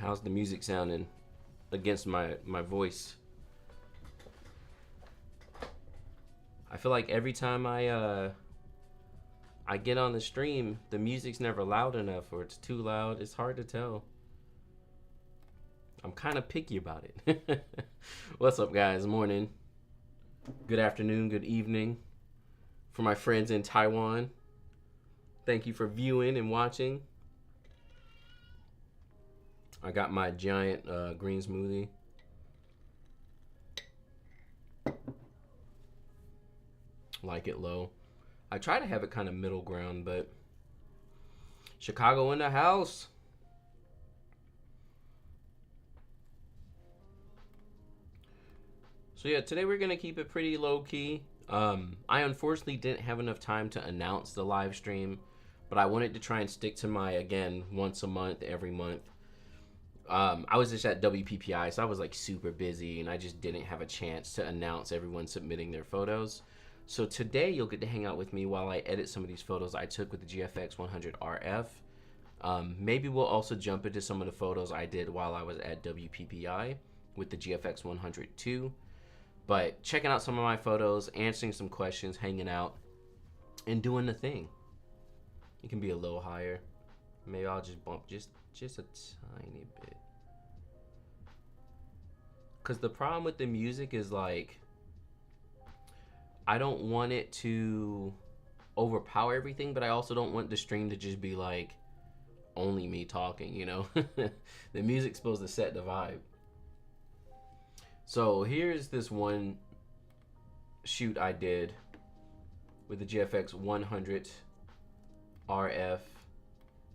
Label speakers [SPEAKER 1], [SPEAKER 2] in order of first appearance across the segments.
[SPEAKER 1] How's the music sounding against my voice? I feel like every time I get on the stream, the music's never loud enough, or it's too loud. It's hard to tell. I'm kind of picky about it. What's up, guys? Morning. Good afternoon, good evening. For my friends in Taiwan, thank you for viewing and watching. I got my giant green smoothie. Like it low. I try to have it kind of middle ground, but Chicago in the house. So yeah, today we're gonna keep it pretty low key. I unfortunately didn't have enough time to announce the live stream, but I wanted to try and stick to my, again, once a month, every month. I was just at WPPI, so I was like super busy, and I just didn't have a chance to announce everyone submitting their photos. So today you'll get to hang out with me while I edit some of these photos I took with the GFX 100RF. Maybe we'll also jump into some of the photos I did while I was at WPPI with the GFX 100 But checking out some of my photos, answering some questions, hanging out, and doing the thing. It can be a little higher. Maybe I'll just bump just a tiny bit. Because the problem with the music is, like, I don't want it to overpower everything, but I also don't want the stream to just be, like, only me talking, you know? The music's supposed to set the vibe. So here's this one shoot I did with the GFX 100RF.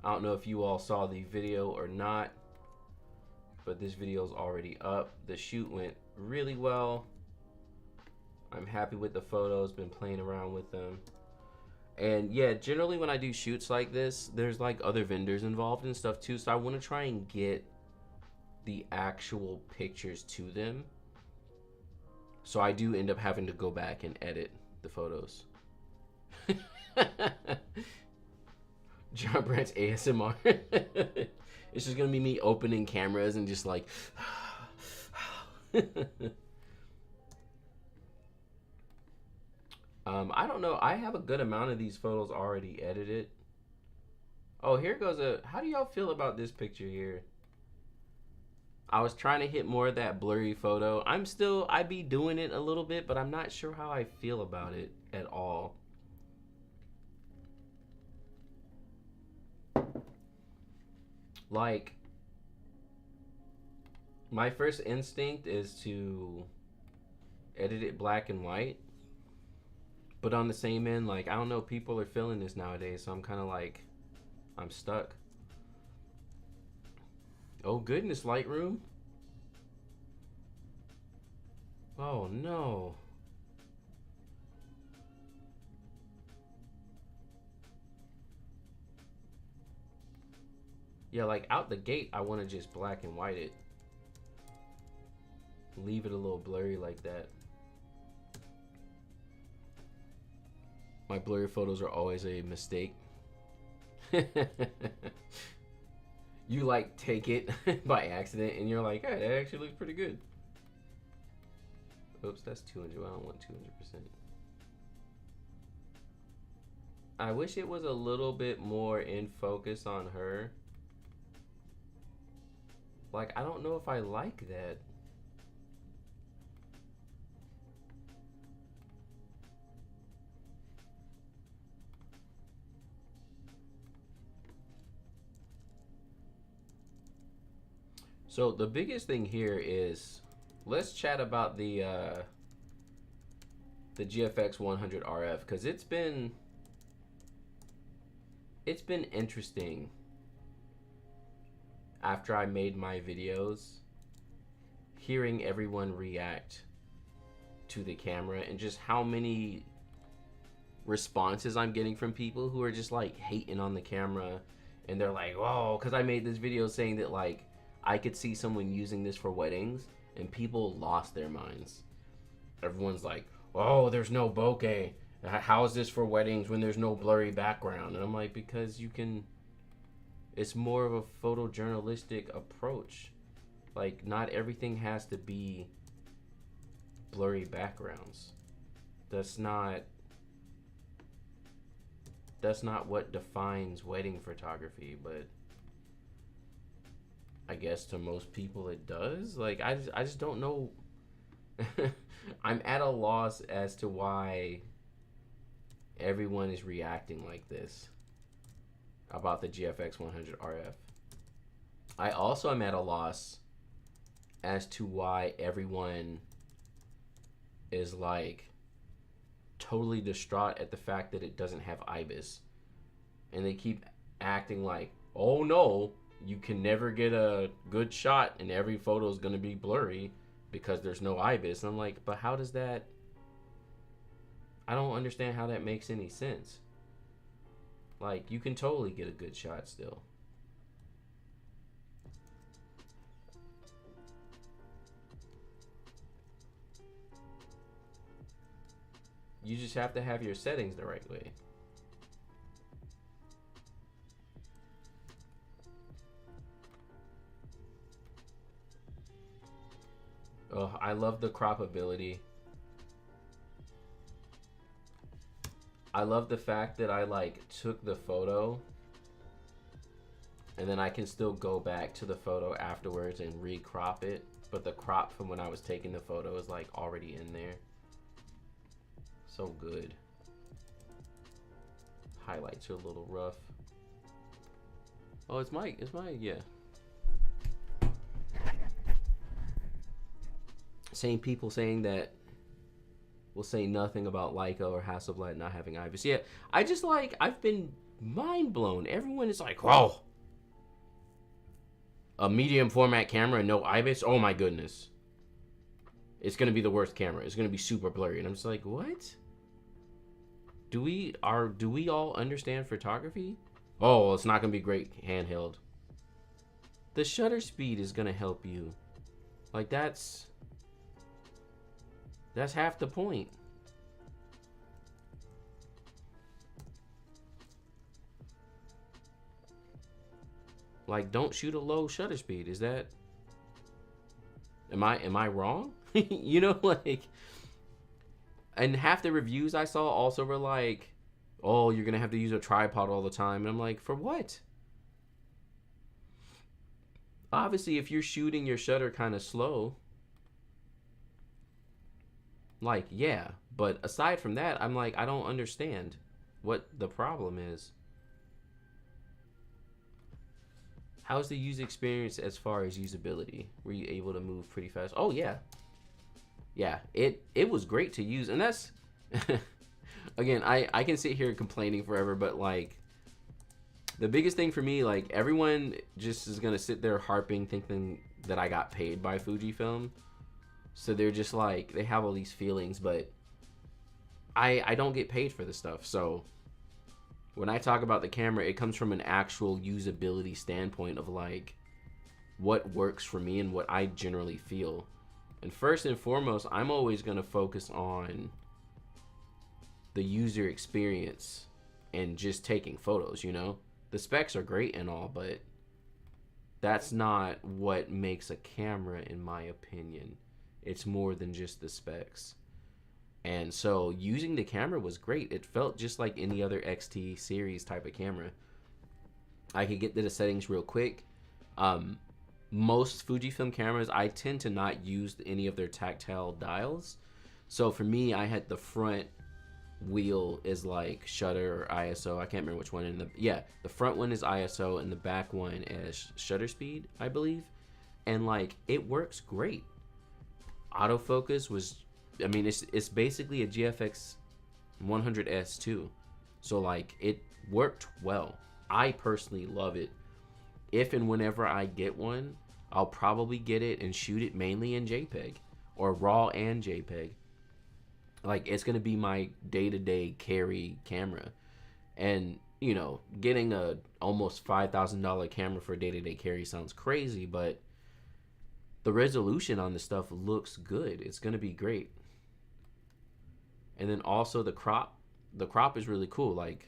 [SPEAKER 1] I don't know if you all saw the video or not, but this video is already up. The shoot went really well. I'm happy with the photos, been playing around with them. And yeah, generally when I do shoots like this, there's like other vendors involved and stuff too, so I want to try and get the actual pictures to them. So I do end up having to go back and edit the photos. John Brandt's ASMR. It's just gonna be me opening cameras and just like I don't know. I have a good amount of these photos already edited. Oh, here goes how do y'all feel about this picture here? I was trying to hit more of that blurry photo. I be doing it a little bit, but I'm not sure how I feel about it at all. Like, my first instinct is to edit it black and white. But on the same end, like, I don't know, people are feeling this nowadays, so I'm kind of like, I'm stuck. Oh goodness, Lightroom. Oh no. Yeah, like out the gate, I want to just black and white it. Leave it a little blurry like that. My blurry photos are always a mistake. You like take it by accident and you're like, hey, that actually looks pretty good. Oops, that's 200. I don't want 200%. I wish it was a little bit more in focus on her. Like, I don't know if I like that. So the biggest thing here is, let's chat about the GFX 100RF, because it's been interesting after I made my videos, hearing everyone react to the camera and just how many responses I'm getting from people who are just like hating on the camera, and they're like, whoa, because I made this video saying that, like, I could see someone using this for weddings, and people lost their minds. Everyone's like, oh, there's no bokeh. How is this for weddings when there's no blurry background? And I'm like, because you can, It's more of a photojournalistic approach. Like, not everything has to be blurry backgrounds. That's not what defines wedding photography, but I guess to most people it does. Like, I just don't know. I'm at a loss as to why everyone is reacting like this about the GFX 100RF. I also am at a loss as to why everyone is like totally distraught at the fact that it doesn't have IBIS. And they keep acting like, oh no, you can never get a good shot and every photo is going to be blurry because there's no IBIS. And I'm like, but how does that, I don't understand how that makes any sense. Like, you can totally get a good shot still. You just have to have your settings the right way. Oh, I love the crop ability. I love the fact that I like took the photo and then I can still go back to the photo afterwards and recrop it, but the crop from when I was taking the photo is like already in there. So good. Highlights are a little rough. Oh, it's my, yeah. Same people saying that will say nothing about Leica or Hasselblad not having IBIS. Yeah, I just like, I've been mind blown. Everyone is like, whoa, a medium format camera and no IBIS? Oh my goodness. It's gonna be the worst camera. It's gonna be super blurry. And I'm just like, what? Do we all understand photography? Oh, it's not gonna be great handheld. The shutter speed is gonna help you. Like, that's half the point. Like, don't shoot a low shutter speed. Is that, am I wrong? You know, like, and half the reviews I saw also were like, oh, you're gonna have to use a tripod all the time. And I'm like, for what? Obviously, if you're shooting your shutter kind of slow, like, yeah, but aside from that, I'm like, I don't understand what the problem is. How's the user experience as far as usability? Were you able to move pretty fast? Oh yeah. Yeah, it was great to use. And that's, again, I can sit here complaining forever, but like, the biggest thing for me, like, everyone just is gonna sit there harping thinking that I got paid by Fujifilm. So they're just like, they have all these feelings, but I don't get paid for this stuff. So when I talk about the camera, it comes from an actual usability standpoint of like what works for me and what I generally feel. And first and foremost, I'm always going to focus on the user experience and just taking photos, you know? The specs are great and all, but that's not what makes a camera, in my opinion. It's more than just the specs. And so using the camera was great. It felt just like any other XT series type of camera. I could get to the settings real quick. Most Fujifilm cameras, I tend to not use any of their tactile dials. So for me, I had the front wheel is like shutter or ISO. I can't remember which one. The front one is ISO and the back one is shutter speed, I believe. And like, it works great. Autofocus was, I mean, it's basically a GFX 100S too. So like, it worked well. I personally love it. If and whenever I get one, I'll probably get it and shoot it mainly in JPEG or RAW and JPEG. Like, it's gonna be my day-to-day carry camera. And you know, getting a almost $5,000 camera for day-to-day carry sounds crazy, but the resolution on this stuff looks good. It's gonna be great. And then also the crop is really cool. Like,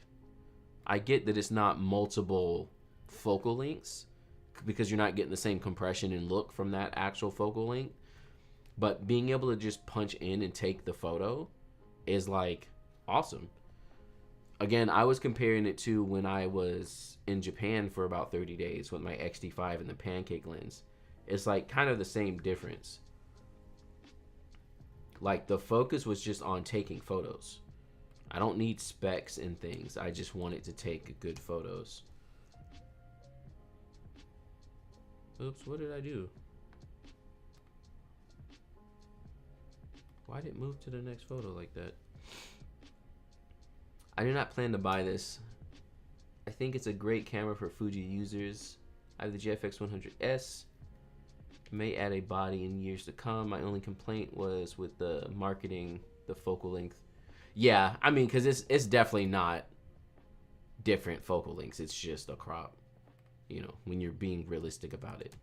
[SPEAKER 1] I get that it's not multiple focal lengths because you're not getting the same compression and look from that actual focal length. But being able to just punch in and take the photo is like awesome. Again, I was comparing it to when I was in Japan for about 30 days with my XT5 and the pancake lens. It's like kind of the same difference. Like the focus was just on taking photos. I don't need specs and things. I just wanted to take good photos. Oops, what did I do? Why did it move to the next photo like that? I do not plan to buy this. I think it's a great camera for Fuji users. I have the GFX 100S. May add a body in years to come. My only complaint was with the marketing, the focal length. Yeah, I mean, because it's definitely not different focal lengths. It's just a crop, you know, when you're being realistic about it.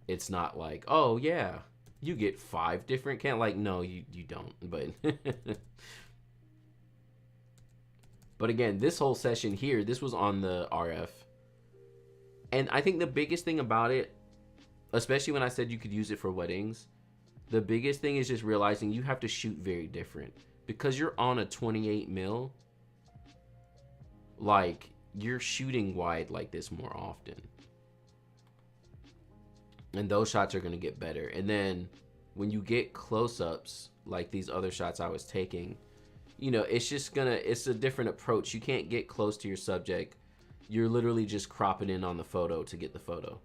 [SPEAKER 1] It's not like, oh, yeah, you get 5 different like, no, you don't. But but again, this whole session here, this was on the RF. And I think the biggest thing about it, especially when I said you could use it for weddings, the biggest thing is just realizing you have to shoot very different. Because you're on a 28 mil, like, you're shooting wide like this more often. And those shots are going to get better. And then when you get close-ups, like these other shots I was taking, you know, it's just it's a different approach. You can't get close to your subject. You're literally just cropping in on the photo to get the photo.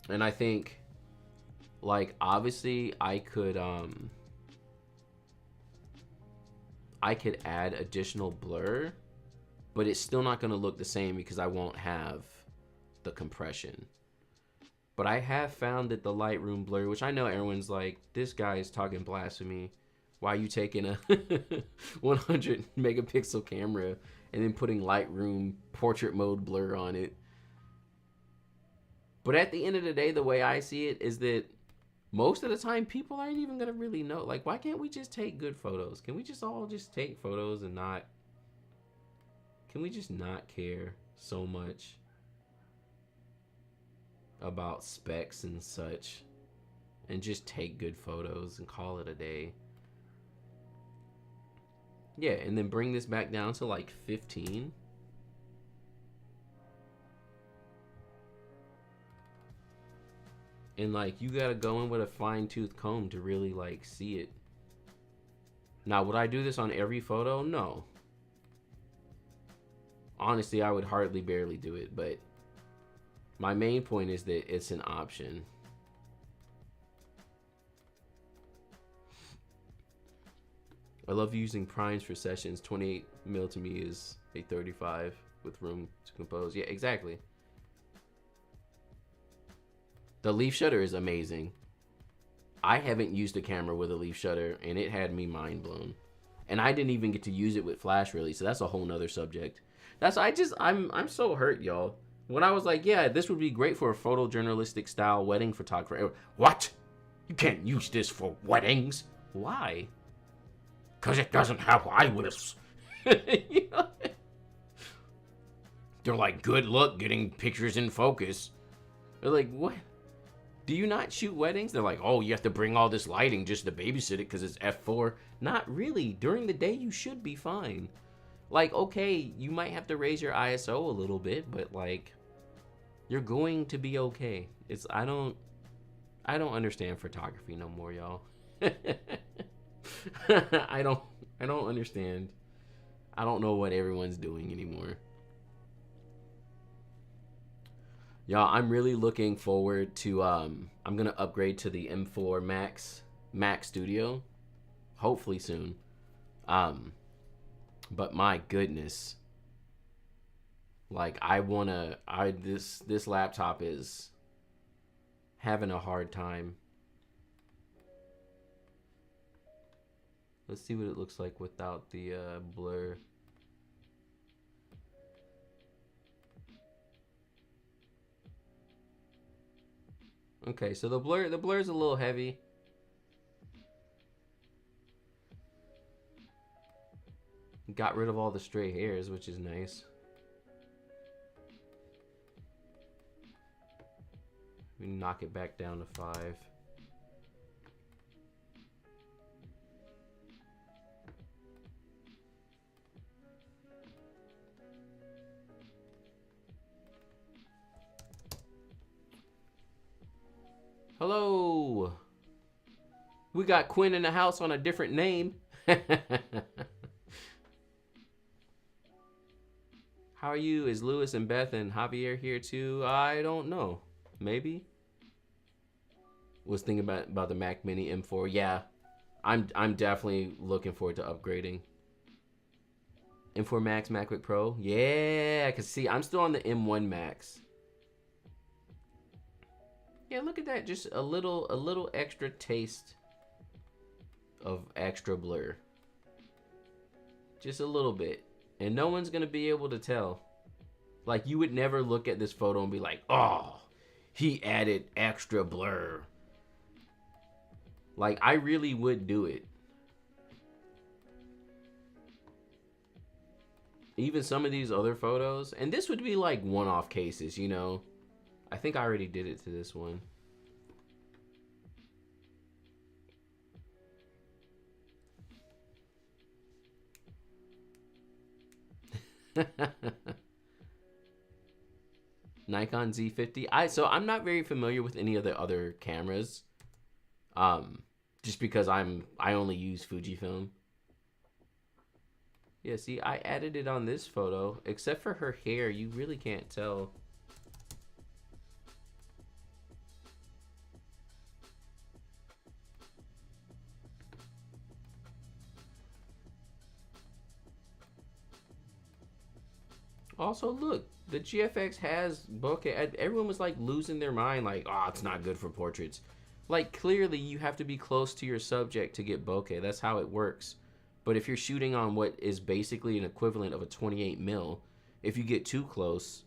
[SPEAKER 1] And I think, like, obviously I could add additional blur, but it's still not going to look the same because I won't have the compression. But I have found that the Lightroom blur, which I know everyone's like, this guy is talking blasphemy. Why are you taking a 100 megapixel camera and then putting Lightroom portrait mode blur on it? But at the end of the day, the way I see it is that most of the time people aren't even gonna really know. Like, why can't we just take good photos? Can we just all just take photos and not, can we just not care so much about specs and such and just take good photos and call it a day? Yeah, and then bring this back down to like 15. And like, you gotta go in with a fine-tooth comb to really like see it. Now, would I do this on every photo? No. Honestly, I would hardly barely do it, but my main point is that it's an option. I love using primes for sessions. 28 mil to me is a 35 with room to compose. Yeah, exactly. The leaf shutter is amazing. I haven't used a camera with a leaf shutter and it had me mind blown. And I didn't even get to use it with flash really, so that's a whole nother subject. I'm so hurt, y'all. When I was like, yeah, this would be great for a photojournalistic style wedding photographer. What? You can't use this for weddings? Why? Because it doesn't have eyewitness. You know? They're like, good luck getting pictures in focus. They're like, what? Do you not shoot weddings? They're like, oh, you have to bring all this lighting just to babysit it because it's f4. Not really. During the day, you should be fine. Like, okay, you might have to raise your ISO a little bit, but like, you're going to be okay. It's I don't understand photography no more, y'all. I don't understand. I don't know what everyone's doing anymore. Y'all, I'm really looking forward to I'm gonna upgrade to the M4 Max Studio, hopefully soon. But my goodness, like this laptop is having a hard time. Let's see what it looks like without the blur. Okay, so the blur's a little heavy. Got rid of all the stray hairs, which is nice. We knock it back down to 5. Hello. We got Quinn in the house on a different name. How are you? Is Lewis and Beth and Javier here too? I don't know. Maybe. Was thinking about the Mac Mini M4. Yeah, I'm definitely looking forward to upgrading. M4 Max, MacBook Pro. Yeah, cause see, I'm still on the M1 Max. Yeah, look at that. Just a little extra taste of extra blur. Just a little bit. And no one's gonna be able to tell. Like, you would never look at this photo and be like, oh, he added extra blur. Like, I really would do it. Even some of these other photos, and this would be like one-off cases, you know. I think I already did it to this one. Nikon Z50. So I'm not very familiar with any of the other cameras. Just because I only use Fujifilm. Yeah, see, I added it on this photo. Except for her hair, you really can't tell. Also, look, the GFX has bokeh. Everyone was like losing their mind, like, oh, it's not good for portraits. Like, clearly you have to be close to your subject to get bokeh. That's how it works. But if you're shooting on what is basically an equivalent of a 28mm, if you get too close,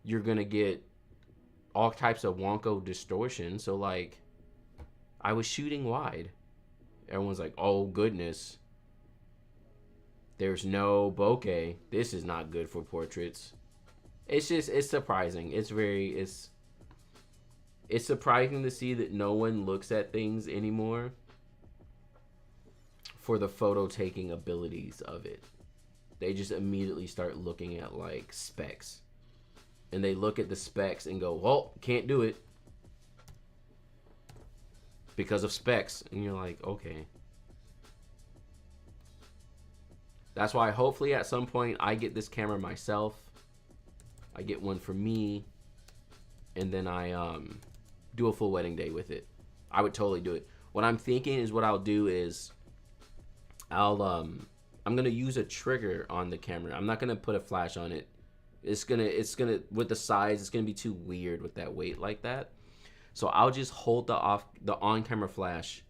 [SPEAKER 1] you're gonna get all types of wonko distortion. So like, I was shooting wide. Everyone's like, oh goodness, there's no bokeh. This is not good for portraits. It's just, it's surprising. It's surprising to see that no one looks at things anymore for the photo taking abilities of it. They just immediately start looking at like specs. And they look at the specs and go, well, can't do it because of specs. And you're like, okay. That's why hopefully at some point I get this camera myself. I get one for me. And then I do a full wedding day with it. I would totally do it. What I'm thinking is what I'll do is I'm gonna use a trigger on the camera. I'm not gonna put a flash on it. It's gonna with the size, it's gonna be too weird with that weight like that. So I'll just hold the on-camera flash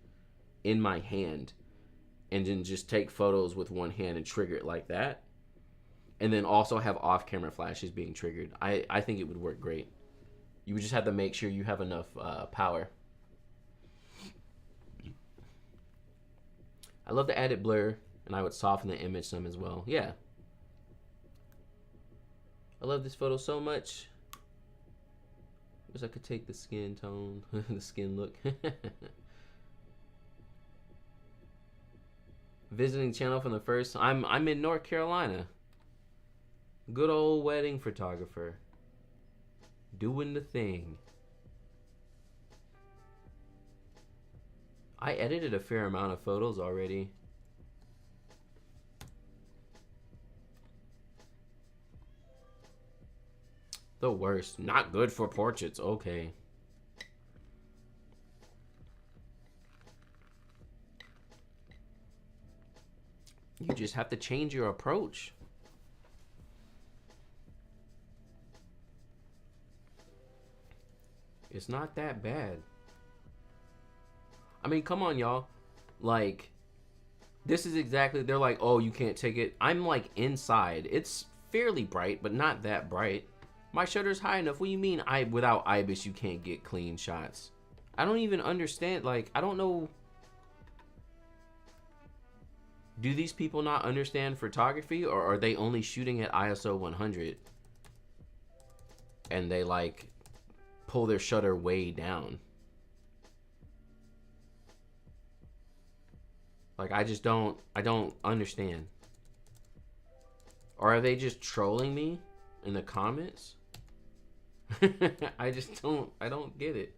[SPEAKER 1] in my hand and then just take photos with one hand and trigger it like that. And then also have off-camera flashes being triggered. I think it would work great. You would just have to make sure you have enough power. I love the added blur, and I would soften the image some as well. Yeah. I love this photo so much. Wish I could take the skin tone, the skin look. Visiting channel from the first. I'm in North Carolina. Good old wedding photographer. Doing the thing. I edited a fair amount of photos already. The worst. Not good for portraits. Okay. You just have to change your approach. It's not that bad. I mean, come on, y'all. Like, this is exactly, they're like, oh, you can't take it. I'm like inside. It's fairly bright, but not that bright. My shutter's high enough. What do you mean without IBIS you can't get clean shots? I don't even understand. Like, I don't know. Do these people not understand photography, or are they only shooting at ISO 100 and they like pull their shutter way down? Like, I don't understand. Or are they just trolling me in the comments? I don't get it.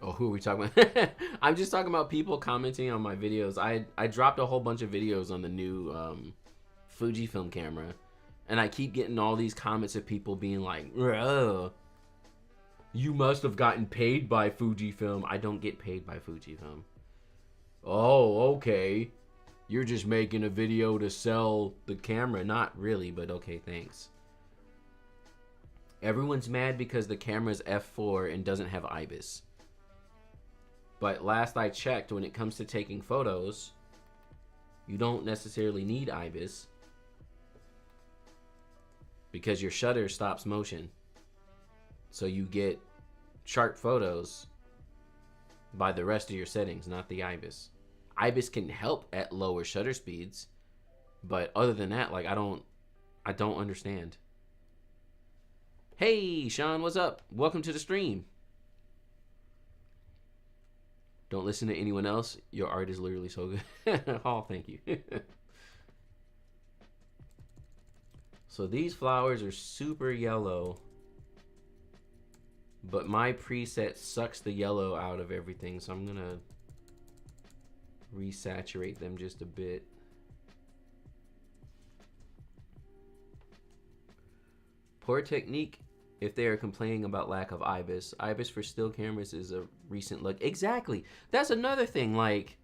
[SPEAKER 1] Oh, who are we talking about? I'm just talking about people commenting on my videos. I dropped a whole bunch of videos on the new Fujifilm camera, and I keep getting all these comments of people being like, "Oh, you must have gotten paid by Fujifilm." I don't get paid by Fujifilm. Oh, okay. You're just making a video to sell the camera. Not really, but okay, thanks. Everyone's mad because the camera's f4 and doesn't have IBIS. But last I checked, when it comes to taking photos, you don't necessarily need IBIS because your shutter stops motion. So you get sharp photos by the rest of your settings, not the IBIS. IBIS can help at lower shutter speeds, but other than that, like, I don't understand. Hey, Sean, what's up? Welcome to the stream. Don't listen to anyone else. Your art is literally so good. Oh, thank you. So these flowers are super yellow, but my preset sucks the yellow out of everything, so I'm gonna resaturate them just a bit. Poor technique if they are complaining about lack of IBIS. IBIS for still cameras is a recent look. Exactly. That's another thing. Like,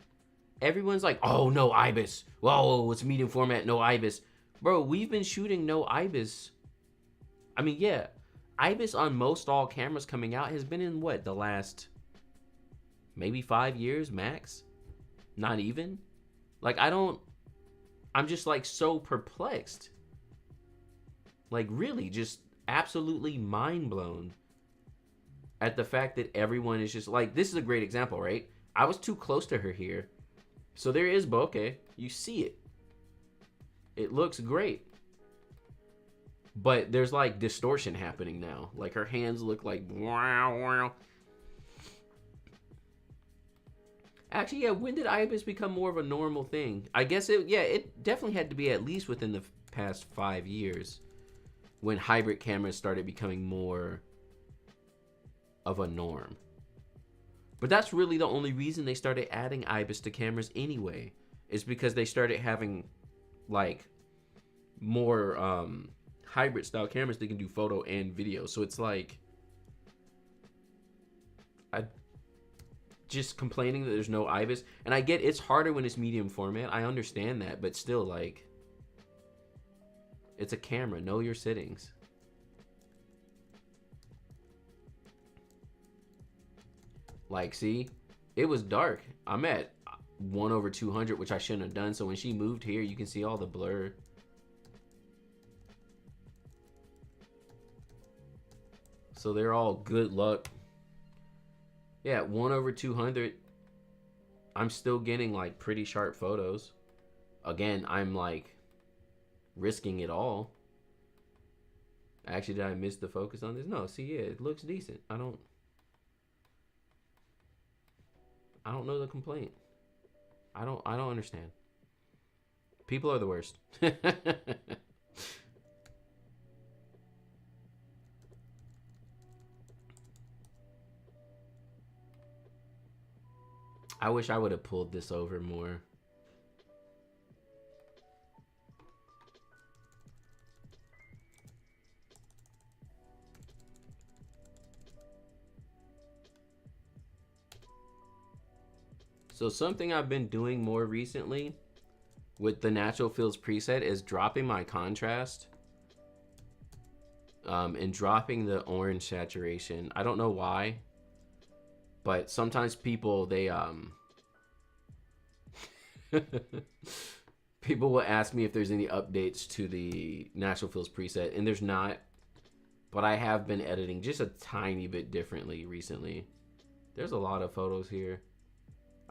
[SPEAKER 1] everyone's like, oh, no IBIS. Whoa, it's medium format, no IBIS. Bro, we've been shooting no IBIS. I mean, yeah. IBIS on most all cameras coming out has been in what, the last maybe 5 years max? Not even. Like, I'm just like so perplexed. Like, really, just absolutely mind blown at the fact that everyone is just like, this is a great example, right? I was too close to her here. So there is bokeh. You see it. It looks great. But there's like distortion happening now. Like her hands look like wow, wow. Actually, yeah, when did IBIS become more of a normal thing? I guess it definitely had to be at least within the past 5 years, when hybrid cameras started becoming more of a norm. But that's really the only reason they started adding IBIS to cameras anyway, is because they started having like more hybrid style cameras that can do photo and video. So it's like, I just complaining that there's no IBIS, and I get it's harder when it's medium format. I understand that, but still, like, it's a camera. Know your settings. Like, see, it was dark. I'm at 1/200, which I shouldn't have done. So when she moved here, you can see all the blur. So they're all good luck. Yeah, 1/200. I'm still getting like pretty sharp photos. Again, I'm like risking it all. Actually, did I miss the focus on this? No, see, yeah, it looks decent. I don't know the complaint. I don't understand. People are the worst. I wish I would have pulled this over more. So something I've been doing more recently with the natural fills preset is dropping my contrast and dropping the orange saturation. I don't know why, but sometimes people, they People will ask me if there's any updates to the natural fills preset, and there's not. But I have been editing just a tiny bit differently recently. There's a lot of photos here.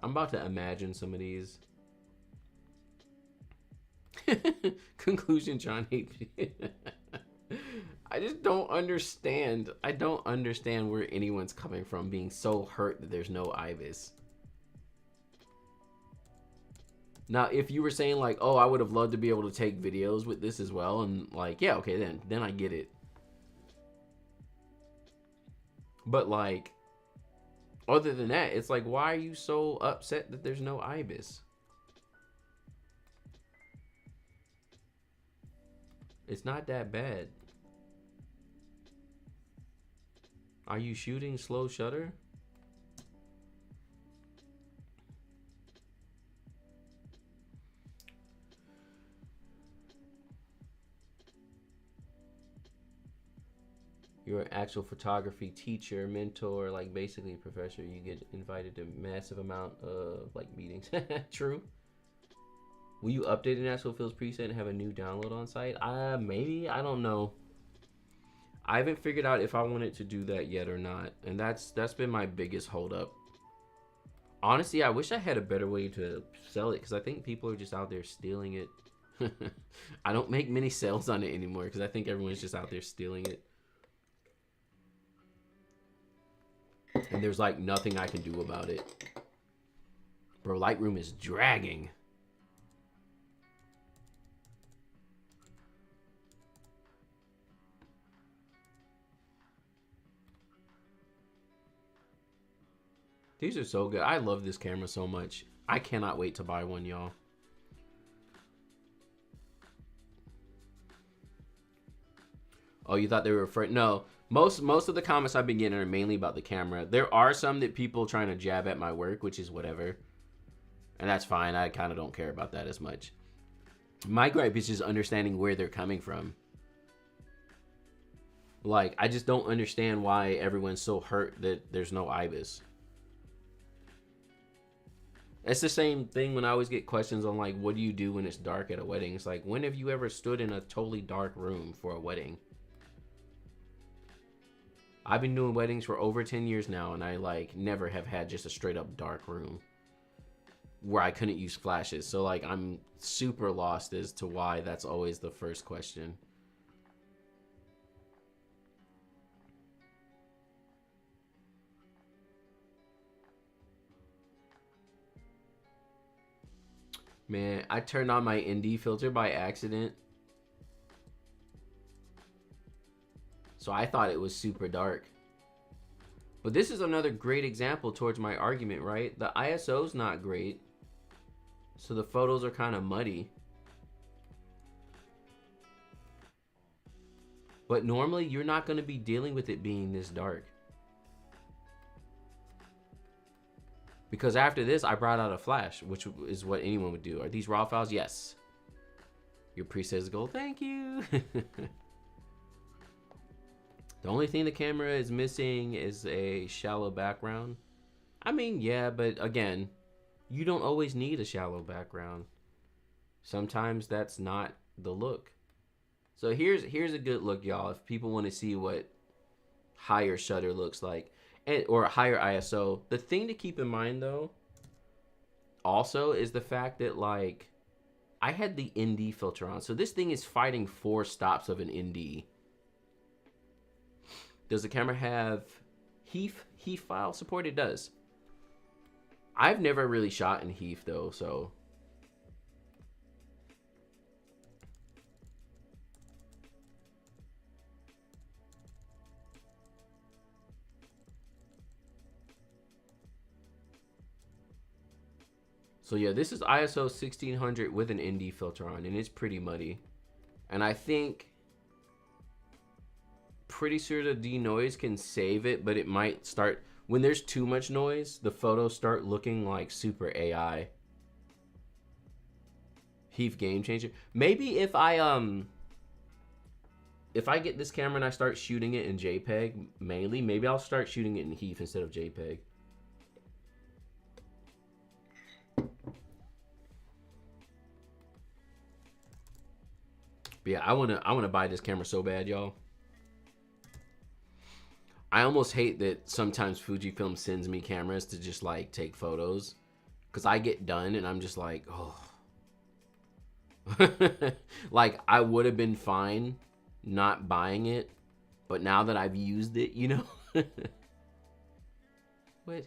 [SPEAKER 1] I'm about to imagine some of these. Conclusion, John hates me. I just don't understand. I don't understand where anyone's coming from being so hurt that there's no ibis. Now, if you were saying like, oh, I would have loved to be able to take videos with this as well, and like, yeah, okay, then I get it. But like, other than that, it's like, why are you so upset that there's no ibis? It's not that bad. Are you shooting slow shutter? You're an actual photography teacher, mentor, like basically a professor. You get invited to massive amount of like meetings. True. Will you update an actual fills preset and have a new download on site? Maybe, I don't know. I haven't figured out if I wanted to do that yet or not, and that's been my biggest holdup. Honestly, I wish I had a better way to sell it because I think people are just out there stealing it. I don't make many sales on it anymore because I think everyone's just out there stealing it. And there's like nothing I can do about it. Bro, Lightroom is dragging. These are so good. I love this camera so much. I cannot wait to buy one, y'all. Oh, you thought they were afraid? No. Most of the comments I've been getting are mainly about the camera. There are some that people trying to jab at my work, which is whatever. And that's fine. I kind of don't care about that as much. My gripe is just understanding where they're coming from. Like, I just don't understand why everyone's so hurt that there's no ibis. It's the same thing when I always get questions on like, what do you do when it's dark at a wedding? It's like, when have you ever stood in a totally dark room for a wedding? I've been doing weddings for over 10 years now, and I like never have had just a straight up dark room where I couldn't use flashes. So like, I'm super lost as to why that's always the first question. Man, I turned on my ND filter by accident. So I thought it was super dark. But this is another great example towards my argument, right? The ISO's not great. So the photos are kind of muddy. But normally you're not going to be dealing with it being this dark. Because after this, I brought out a flash, which is what anyone would do. Are these RAW files? Yes. Your preset is gold. Thank you. The only thing the camera is missing is a shallow background. I mean, yeah, but again, you don't always need a shallow background. Sometimes that's not the look. So here's a good look, y'all, if people want to see what higher shutter looks like. Or a higher ISO. The thing to keep in mind though, also, is the fact that like, I had the ND filter on. So this thing is fighting 4 stops of an ND. Does the camera have HEIF file support? It does. I've never really shot in HEIF though, so. So yeah, this is ISO 1600 with an ND filter on, and it's pretty muddy. And I think, pretty sure the denoise can save it, but it might start, when there's too much noise, the photos start looking like super AI. HEIF game changer. Maybe if I get this camera and I start shooting it in JPEG mainly, maybe I'll start shooting it in HEIF instead of JPEG. But yeah, I wanna buy this camera so bad, y'all. I almost hate that sometimes Fujifilm sends me cameras to just like take photos, because I get done and I'm just like, oh. Like, I would have been fine not buying it, but now that I've used it, you know. What?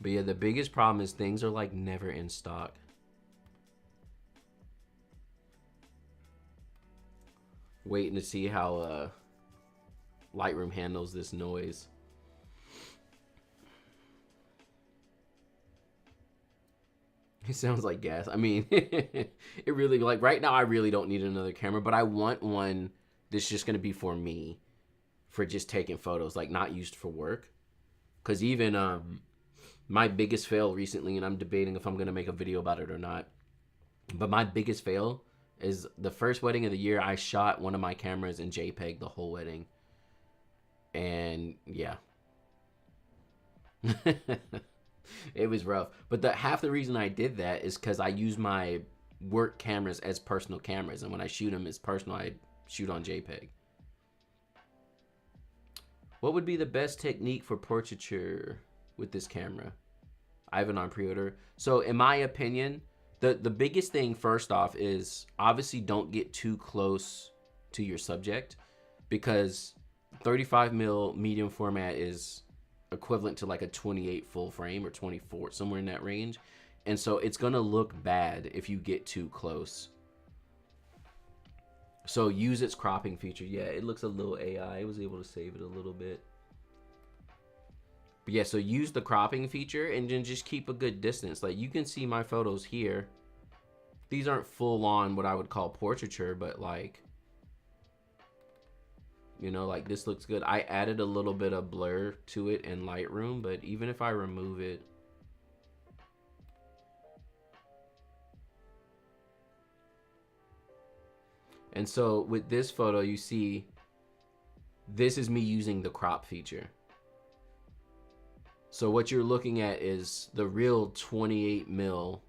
[SPEAKER 1] But yeah, the biggest problem is things are like never in stock. Waiting to see how Lightroom handles this noise. It sounds like gas. I mean, it really, like, right now I really don't need another camera, but I want one that's just going to be for me, for just taking photos, like not used for work. Because even my biggest fail recently, and I'm debating if I'm going to make a video about it or not, but my biggest fail is the first wedding of the year. I shot one of my cameras in JPEG the whole wedding. And yeah. It was rough. But half the reason I did that is because I use my work cameras as personal cameras. And when I shoot them as personal, I shoot on JPEG. What would be the best technique for portraiture with this camera? I have it on pre-order. So in my opinion, the biggest thing first off is obviously don't get too close to your subject, because 35mm medium format is equivalent to like a 28 full frame or 24, somewhere in that range. And so it's gonna look bad if you get too close. So use its cropping feature. Yeah, it looks a little AI. I was able to save it a little bit. But yeah, so use the cropping feature and then just keep a good distance. Like, you can see my photos here. These aren't full on what I would call portraiture, but like, you know, like this looks good. I added a little bit of blur to it in Lightroom, but even if I remove it, and so with this photo, you see, this is me using the crop feature. So what you're looking at is the real 28mm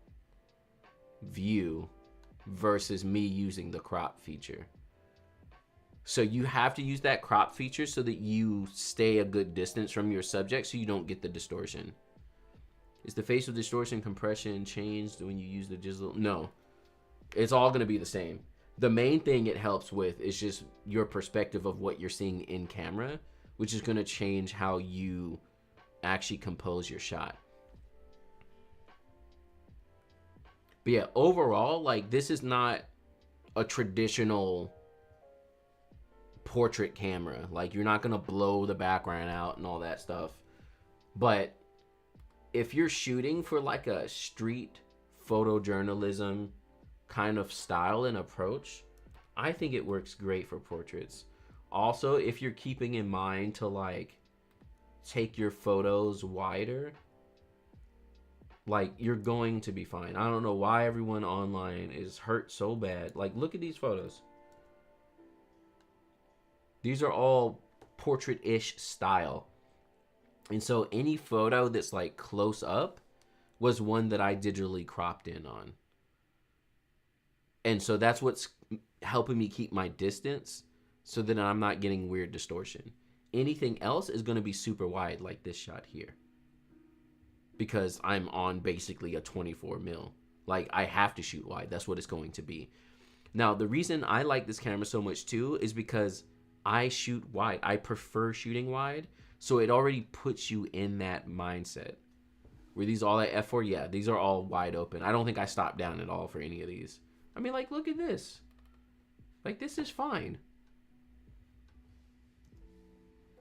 [SPEAKER 1] view versus me using the crop feature. So you have to use that crop feature so that you stay a good distance from your subject so you don't get the distortion. Is the facial distortion compression changed when you use the digital? No, it's all going to be the same. The main thing it helps with is just your perspective of what you're seeing in camera, which is going to change how you actually compose your shot. But yeah, overall, like, this is not a traditional portrait camera. Like, you're not gonna blow the background out and all that stuff. But if you're shooting for like a street photojournalism kind of style and approach, I think it works great for portraits. Also, if you're keeping in mind to like take your photos wider, like, you're going to be fine. I don't know why everyone online is hurt so bad. Like, look at these photos. These are all portrait-ish style. And so any photo that's like close up was one that I digitally cropped in on. And so that's what's helping me keep my distance so that I'm not getting weird distortion. Anything else is going to be super wide, like this shot here, because I'm on basically a 24mm. Like, I have to shoot wide. That's what it's going to be. Now, the reason I like this camera so much too is because I shoot wide. I prefer shooting wide. So it already puts you in that mindset. Were these all at f4? Yeah, these are all wide open. I don't think I stopped down at all for any of these. I mean, like, look at this. Like, this is fine.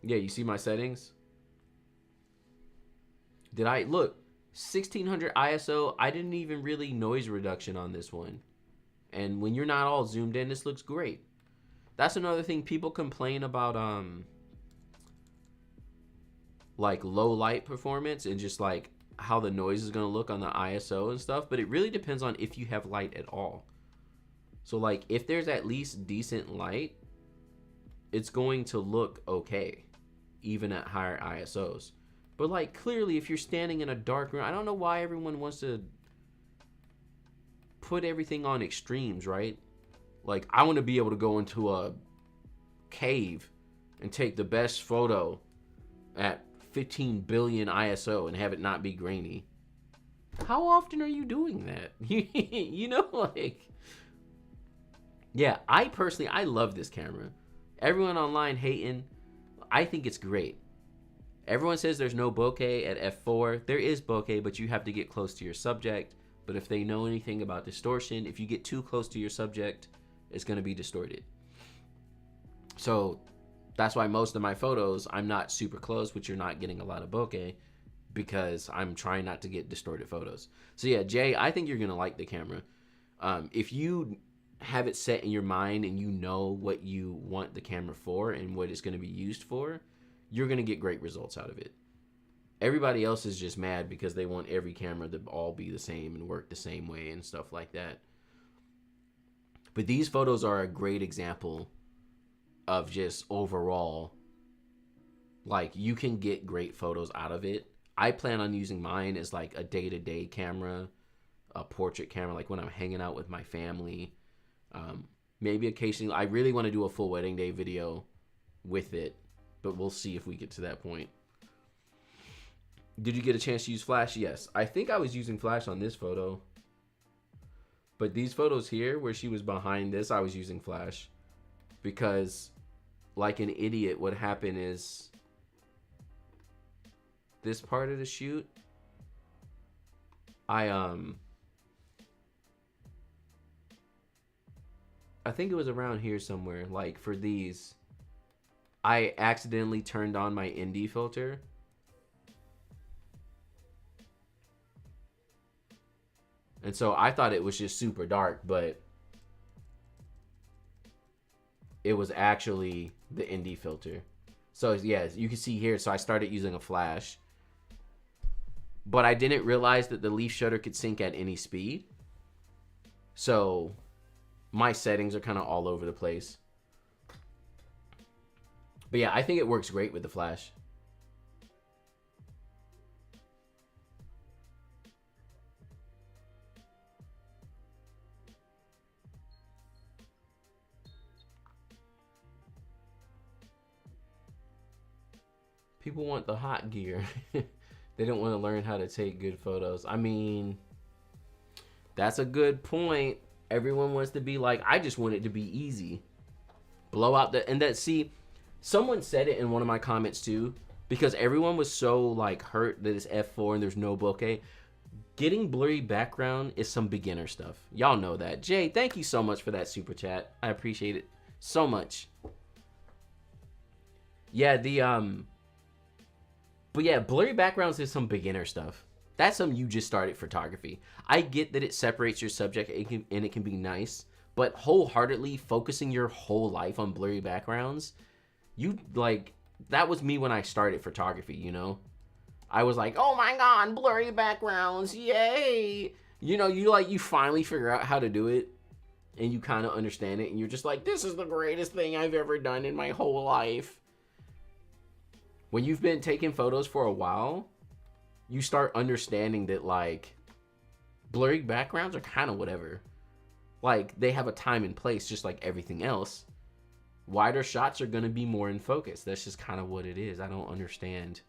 [SPEAKER 1] Yeah, you see my settings? Did I look 1600 ISO? I didn't even really noise reduction on this one. And when you're not all zoomed in, this looks great. That's another thing people complain about, like low light performance and just like how the noise is going to look on the ISO and stuff, but it really depends on if you have light at all. So like, if there's at least decent light, it's going to look okay even at higher ISOs. But like clearly if you're standing in a dark room, I don't know why everyone wants to put everything on extremes, right? Like I want to be able to go into a cave and take the best photo at 15 billion ISO and have it not be grainy. How often are you doing that? You know, like, yeah, I personally, I love this camera. Everyone online hating, I think it's great. Everyone says there's no bokeh at f4. There is bokeh, but you have to get close to your subject. But if they know anything about distortion, if you get too close to your subject, it's going to be distorted. So that's why most of my photos, I'm not super close, which you're not getting a lot of bokeh, because I'm trying not to get distorted photos. So yeah, Jay, I think you're going to like the camera. If you have it set in your mind and you know what you want the camera for and what it's going to be used for, you're going to get great results out of it. Everybody else is just mad because they want every camera to all be the same and work the same way and stuff like that. But these photos are a great example of just overall, like, you can get great photos out of it. I plan on using mine as like a day-to-day camera, a portrait camera, like when I'm hanging out with my family. Maybe occasionally, I really want to do a full wedding day video with it, but we'll see if we get to that point. Did you get a chance to use flash? Yes. I think I was using flash on this photo. But these photos here, where she was behind this, I was using flash. Because, like an idiot, what happened is, this part of the shoot, I think it was around here somewhere. Like, for these, I accidentally turned on my indie filter. And so I thought it was just super dark, but it was actually the indie filter. So yeah, you can see here, so I started using a flash. But I didn't realize that the leaf shutter could sync at any speed. So my settings are kind of all over the place. But yeah, I think it works great with the flash. People want the hot gear. They don't want to learn how to take good photos. I mean, that's a good point. Everyone wants to be like, I just want it to be easy. Blow out the, and that, see, someone said it in one of my comments too, because everyone was so like hurt that it's f4 and there's no bokeh. Getting blurry background is some beginner stuff. Y'all know that. Jay, thank you so much for that super chat. I appreciate it so much. Yeah, but yeah, blurry backgrounds is some beginner stuff. That's some you just started photography. I get that it separates your subject and it can be nice, but wholeheartedly focusing your whole life on blurry backgrounds, you like, that was me when I started photography, you know? I was like, oh my God, blurry backgrounds, yay! You know, you finally figure out how to do it and you kind of understand it and you're just like, this is the greatest thing I've ever done in my whole life. When you've been taking photos for a while, you start understanding that, like, blurry backgrounds are kind of whatever. Like, they have a time and place just like everything else. Wider shots are going to be more in focus. That's just kind of what it is. I don't understand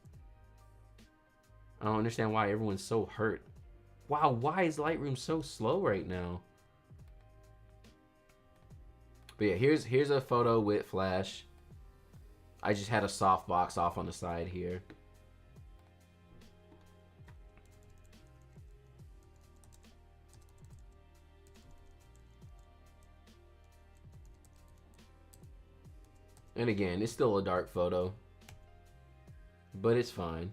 [SPEAKER 1] why everyone's so hurt. Wow, why is Lightroom so slow right now? But yeah, here's a photo with flash. I just had a softbox off on the side here. And again, it's still a dark photo, but it's fine.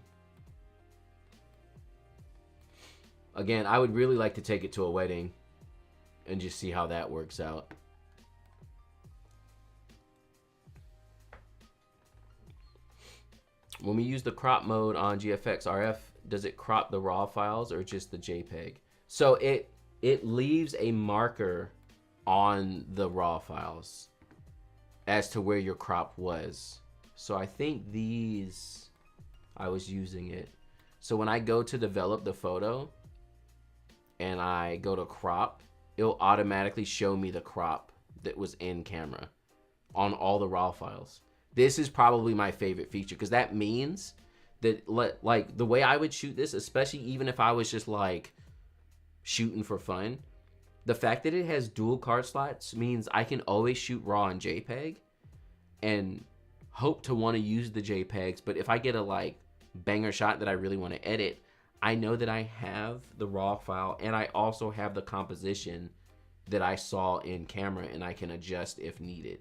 [SPEAKER 1] Again, I would really like to take it to a wedding and just see how that works out. When we use the crop mode on GFX RF, does it crop the raw files or just the JPEG? So it leaves a marker on the raw files as to where your crop was. So I think these, I was using it. So when I go to develop the photo and I go to crop, it'll automatically show me the crop that was in camera on all the raw files. This is probably my favorite feature, because that means that like the way I would shoot this, especially even if I was just like shooting for fun, the fact that it has dual card slots means I can always shoot raw in JPEG and hope to want to use the JPEGs. But if I get a like banger shot that I really want to edit, I know that I have the raw file and I also have the composition that I saw in camera, and I can adjust if needed.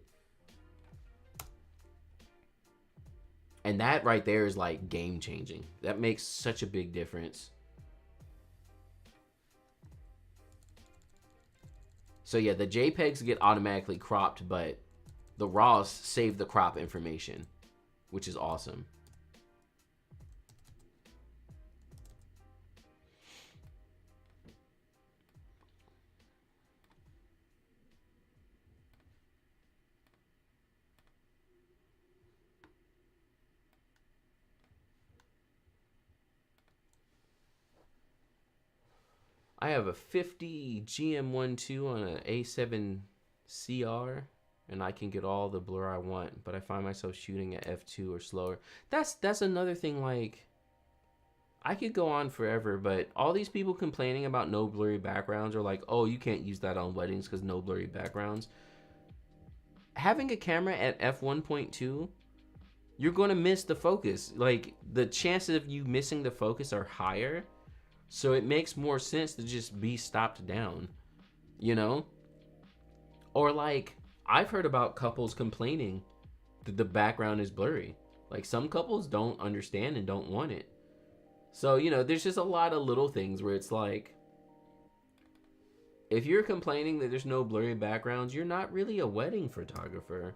[SPEAKER 1] And that right there is like game changing. That makes such a big difference. So yeah, the JPEGs get automatically cropped, but the RAWs save the crop information, which is awesome. I have a 50 GM12 on an A7 CR, and I can get all the blur I want, but I find myself shooting at f2 or slower. That's another thing. Like, I could go on forever, but all these people complaining about no blurry backgrounds, or like, oh, you can't use that on weddings because no blurry backgrounds. Having a camera at f1.2, you're going to miss the focus. Like, the chances of you missing the focus are higher. So it makes more sense to just be stopped down, you know? Or like, I've heard about couples complaining that the background is blurry. Like, some couples don't understand and don't want it. So, you know, there's just a lot of little things where it's like, if you're complaining that there's no blurry backgrounds, you're not really a wedding photographer.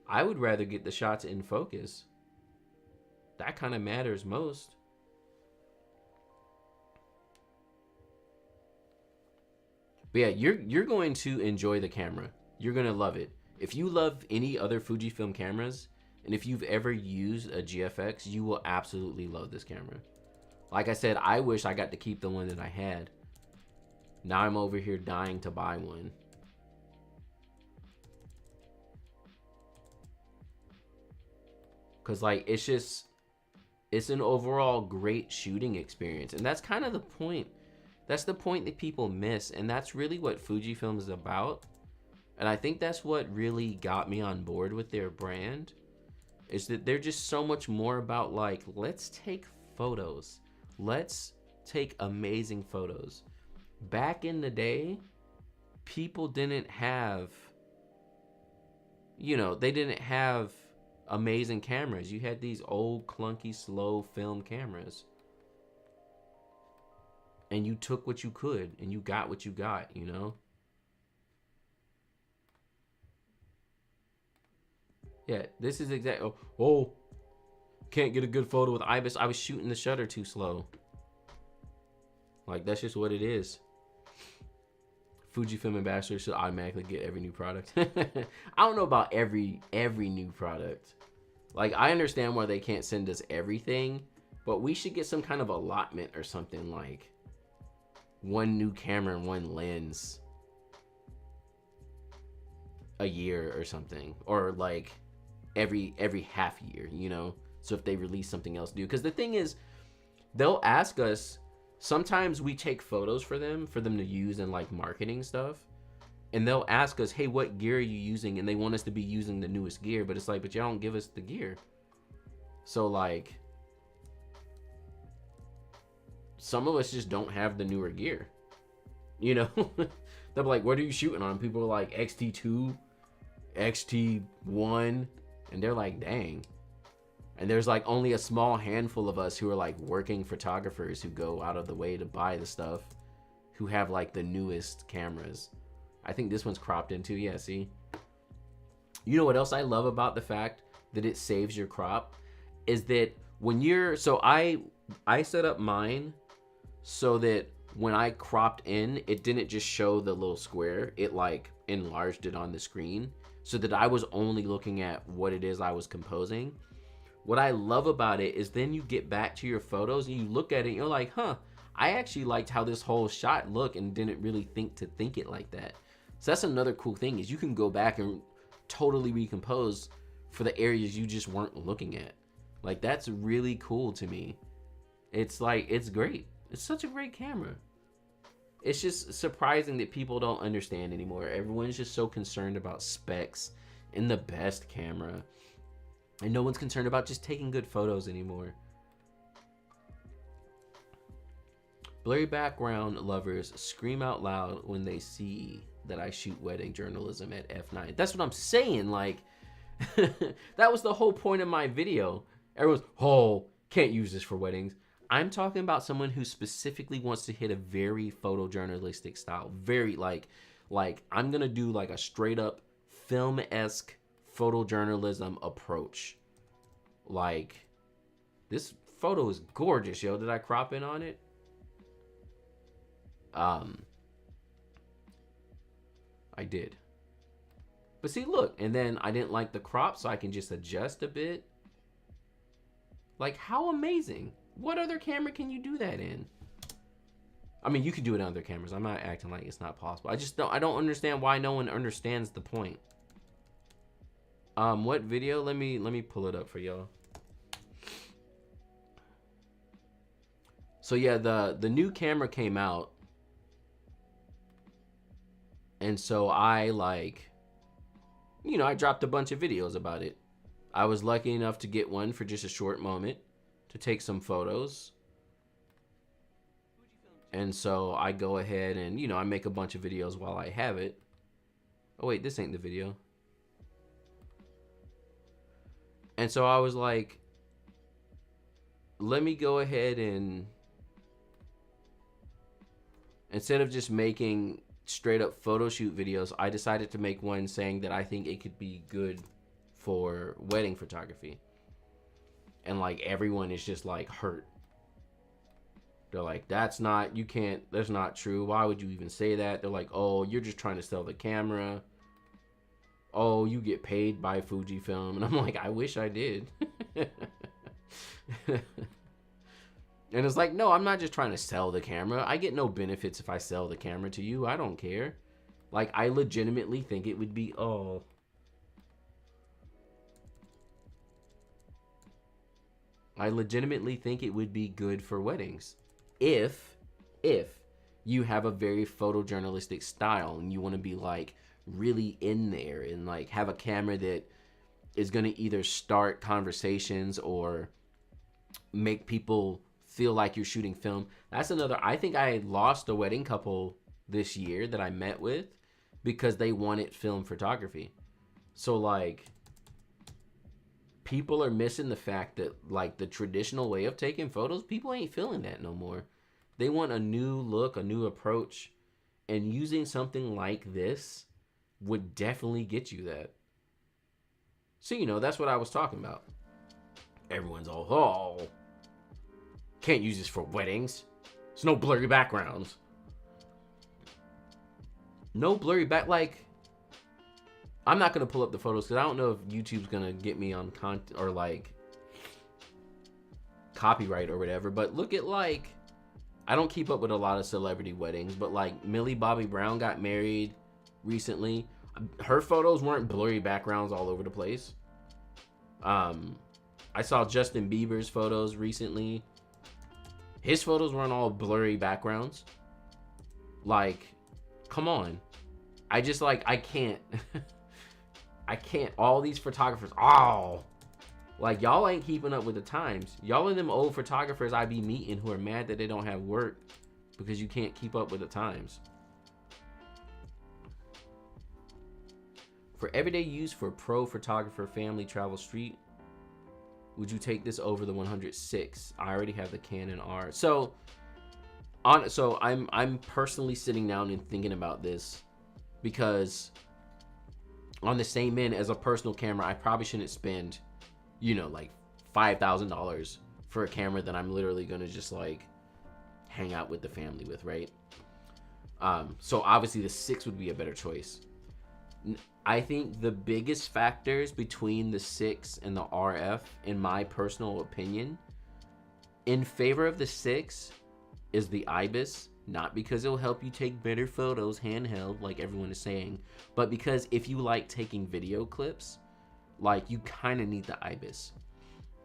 [SPEAKER 1] I would rather get the shots in focus. That kind of matters most. But yeah, you're going to enjoy the camera. You're going to love it. If you love any other Fujifilm cameras, and if you've ever used a GFX, you will absolutely love this camera. Like I said, I wish I got to keep the one that I had. Now I'm over here dying to buy one. Because like, it's an overall great shooting experience. And that's kind of the point. That's the point that people miss, and that's really what Fujifilm is about. And I think that's what really got me on board with their brand, is that they're just so much more about like, let's take photos. Let's take amazing photos. Back in the day, people didn't have, you know, they didn't have amazing cameras. You had these old, clunky, slow film cameras. And you took what you could, and you got what you got, you know? Yeah, this is exactly... Oh, can't get a good photo with IBIS. I was shooting the shutter too slow. Like, that's just what it is. Fujifilm ambassadors should automatically get every new product. I don't know about every new product. Like, I understand why they can't send us everything, but we should get some kind of allotment or something, like one new camera and one lens a year or something, or like every half year, you know? So if they release something else new, because the thing is, they'll ask us, sometimes we take photos for them to use in like marketing stuff, and they'll ask us, hey, what gear are you using? And they want us to be using the newest gear, but it's like, but y'all don't give us the gear. So like, some of us just don't have the newer gear, you know? They'll be like, what are you shooting on? People are like, XT2, XT1, and they're like, dang. And there's like only a small handful of us who are like working photographers who go out of the way to buy the stuff, who have like the newest cameras. I think this one's cropped in too. Yeah, see? You know what else I love about the fact that it saves your crop is that when you're, so I set up mine so that when I cropped in, it didn't just show the little square, it like enlarged it on the screen so that I was only looking at what it is I was composing. what I love about it is then you get back to your photos and you look at it and you're like, huh, I actually liked how this whole shot looked and didn't really think it like that. So that's another cool thing, is you can go back and totally recompose for the areas you just weren't looking at. Like, that's really cool to me. It's like, it's great. It's such a great camera. It's just surprising that people don't understand anymore. Everyone's just so concerned about specs and the best camera. And no one's concerned about just taking good photos anymore. Blurry background lovers scream out loud when they see that I shoot wedding journalism at f9. That's what I'm saying. Like, that was the whole point of my video. Everyone's, oh, can't use this for weddings. I'm talking about someone who specifically wants to hit a very photojournalistic style. Very like I'm gonna do like a straight up film-esque photojournalism approach. Like, this photo is gorgeous, yo. Did I crop in on it? I did. But see, look, and then I didn't like the crop, so I can just adjust a bit. Like, how amazing. What other camera can you do that in? I mean, you could do it on other cameras. I'm not acting like it's not possible. I don't understand why no one understands the point. What video? Let me pull it up for y'all. So yeah, the new camera came out. And so I I dropped a bunch of videos about it. I was lucky enough to get one for just a short moment to take some photos. And so I go ahead and, I make a bunch of videos while I have it. Oh wait, this ain't the video. And so I was like, let me go ahead and, instead of just making straight up photo shoot videos, I decided to make one saying that I think it could be good for wedding photography. And like, everyone is just like hurt. They're like, that's not true. Why would you even say that? They're like, oh, you're just trying to sell the camera. Oh, you get paid by Fujifilm. And I'm like, I wish I did. And it's like, no, I'm not just trying to sell the camera. I get no benefits if I sell the camera to you. I don't care. Like, I legitimately think it would be, I legitimately think it would be good for weddings. If you have a very photojournalistic style and you want to be like really in there and like have a camera that is going to either start conversations or make people feel like you're shooting film. That's another. I think I lost a wedding couple this year that I met with because they wanted film photography. So like, people are missing the fact that like the traditional way of taking photos, people ain't feeling that no more. They want a new look, a new approach, and using something like this would definitely get you that. So, that's what I was talking about. Everyone's all, oh, can't use this for weddings. There's no blurry backgrounds. No blurry like, I'm not going to pull up the photos because I don't know if YouTube's going to get me on content or like copyright or whatever. But look at like, I don't keep up with a lot of celebrity weddings, but like Millie Bobby Brown got married recently. Her photos weren't blurry backgrounds all over the place. I saw Justin Bieber's photos recently. His photos weren't all blurry backgrounds. Like, come on. I just like, I can't. I can't. All these photographers, like, y'all ain't keeping up with the times. Y'all are them old photographers I be meeting who are mad that they don't have work because you can't keep up with the times. For everyday use for pro photographer, family, travel, street, would you take this over the 106? I already have the Canon R. So I'm personally sitting down and thinking about this because on the same end as a personal camera, I probably shouldn't spend, like $5,000 for a camera that I'm literally going to just like hang out with the family with, right? So obviously the 6 would be a better choice. I think the biggest factors between the 6 and the RF, in my personal opinion, in favor of the 6 is the IBIS. Not because it'll help you take better photos handheld, like everyone is saying, but because if you like taking video clips, like, you kind of need the IBIS.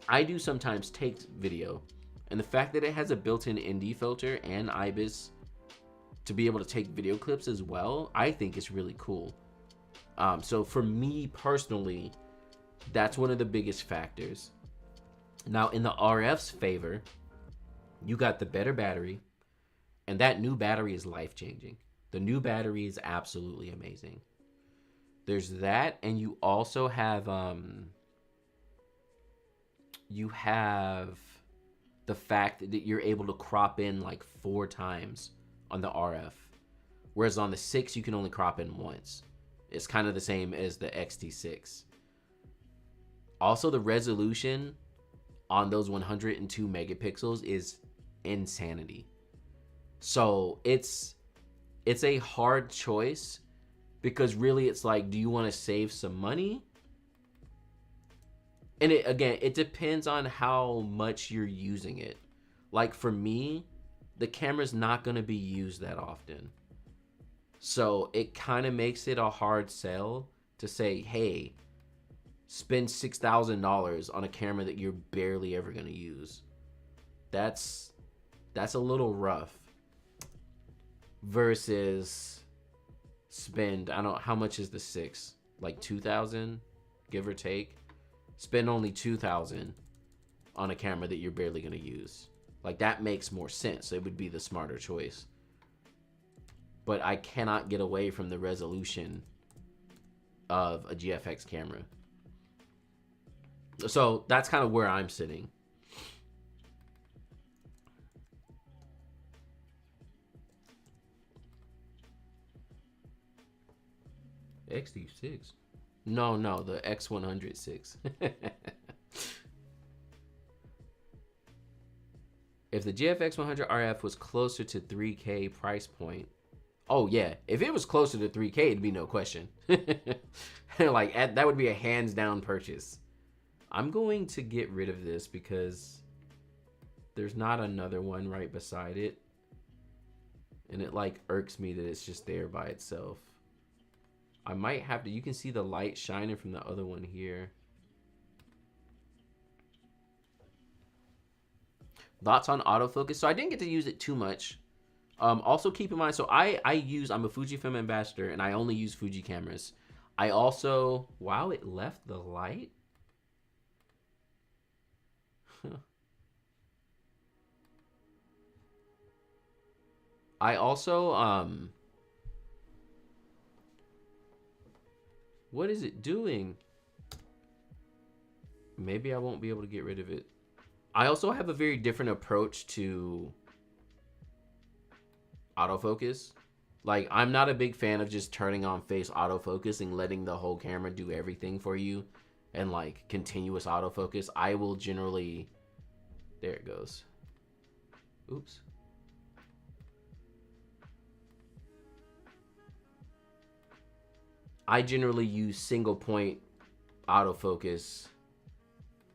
[SPEAKER 1] I do sometimes take video, and the fact that it has a built-in ND filter and IBIS to be able to take video clips as well, I think is really cool. So for me personally, that's one of the biggest factors. Now, in the RF's favor, you got the better battery, and that new battery is life-changing. The new battery is absolutely amazing. There's that, and you also have the fact that you're able to crop in like 4 times on the RF, whereas on the 6 you can only crop in once. It's kind of the same as the XT6. Also, the resolution on those 102 megapixels is insanity. So it's a hard choice, because really it's like, do you want to save some money? And it depends on how much you're using it. Like for me, the camera's not going to be used that often. So it kind of makes it a hard sell to say, hey, spend $6,000 on a camera that you're barely ever going to use. That's a little rough. Versus spend, I don't know, how much is the 6? Like 2,000, give or take. Spend only 2,000 on a camera that you're barely going to use. Like, that makes more sense. It would be the smarter choice. But I cannot get away from the resolution of a GFX camera. So that's kind of where I'm sitting. XT6? No, the X106. If the GFX 100RF was closer to 3K price point, oh yeah, if it was closer to 3K, it'd be no question. Like, that would be a hands down purchase. I'm going to get rid of this because there's not another one right beside it, and it like irks me that it's just there by itself. I might have to, you can see the light shining from the other one here. Thoughts on autofocus? So I didn't get to use it too much. Also keep in mind, so I'm a Fujifilm ambassador, and I only use Fuji cameras. I also, wow, it left the light? I also, what is it doing? Maybe I won't be able to get rid of it. I also have a very different approach to autofocus. Like, I'm not a big fan of just turning on face autofocus and letting the whole camera do everything for you and like continuous autofocus. I will generally, there it goes. Oops. I generally use single point autofocus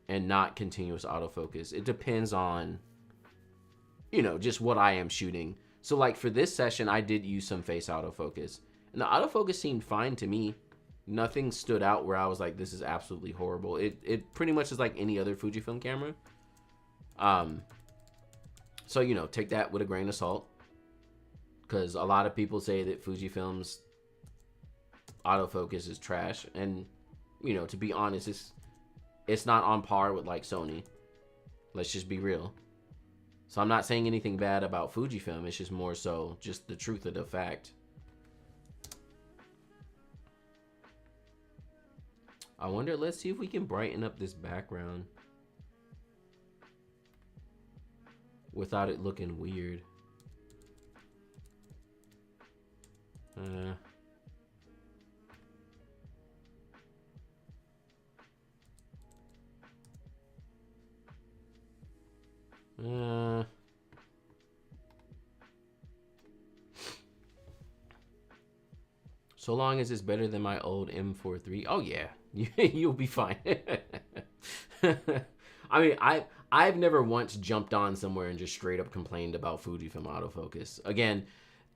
[SPEAKER 1] and not continuous autofocus. It depends on, you know, just what I am shooting. So like for this session, I did use some face autofocus, and the autofocus seemed fine to me. Nothing stood out where I was like, this is absolutely horrible. It pretty much is like any other Fujifilm camera. So, you know, take that with a grain of salt, because a lot of people say that Fujifilm's autofocus is trash, and you know, to be honest, it's not on par with like Sony. Let's just be real. So I'm not saying anything bad about Fujifilm. It's just more so just the truth of the fact. I wonder, let's see if we can brighten up this background without it looking weird. So long as it's better than my old M4 III. Oh yeah, you'll be fine. I mean, I've never once jumped on somewhere and just straight up complained about Fujifilm autofocus. Again,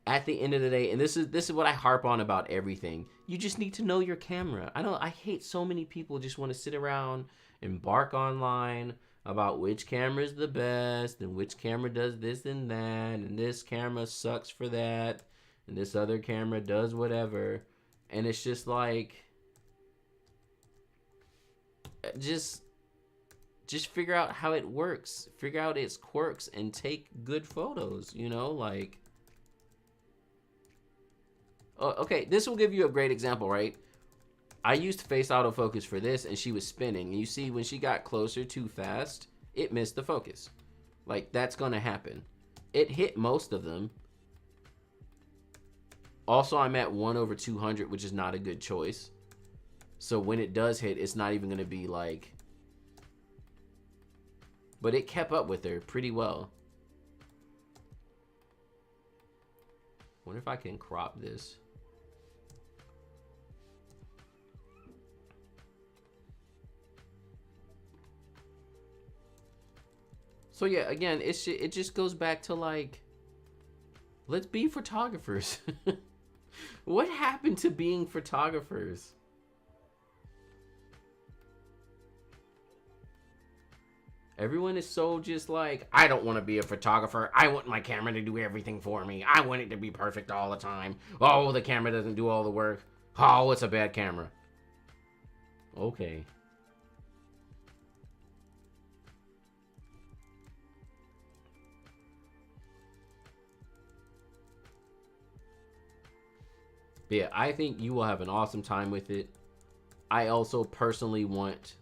[SPEAKER 1] at the end of the day, and this is what I harp on about everything. You just need to know your camera. I hate so many people just want to sit around and bark online about which camera is the best and which camera does this and that, and this camera sucks for that, and this other camera does whatever. And it's just like, just figure out how it works, figure out its quirks, and take good photos, you know, like. Okay, this will give you a great example, right? I used face autofocus for this, and she was spinning. And you see, when she got closer too fast, it missed the focus. Like, that's gonna happen. It hit most of them. Also, I'm at 1/200, which is not a good choice. So when it does hit, it's not even gonna be like... But it kept up with her pretty well. Wonder if I can crop this. So yeah, again, it just goes back to like, let's be photographers. What happened to being photographers? Everyone is so just like, I don't want to be a photographer. I want my camera to do everything for me. I want it to be perfect all the time. Oh, the camera doesn't do all the work. Oh, it's a bad camera. Okay. But yeah, I think you will have an awesome time with it. I also personally want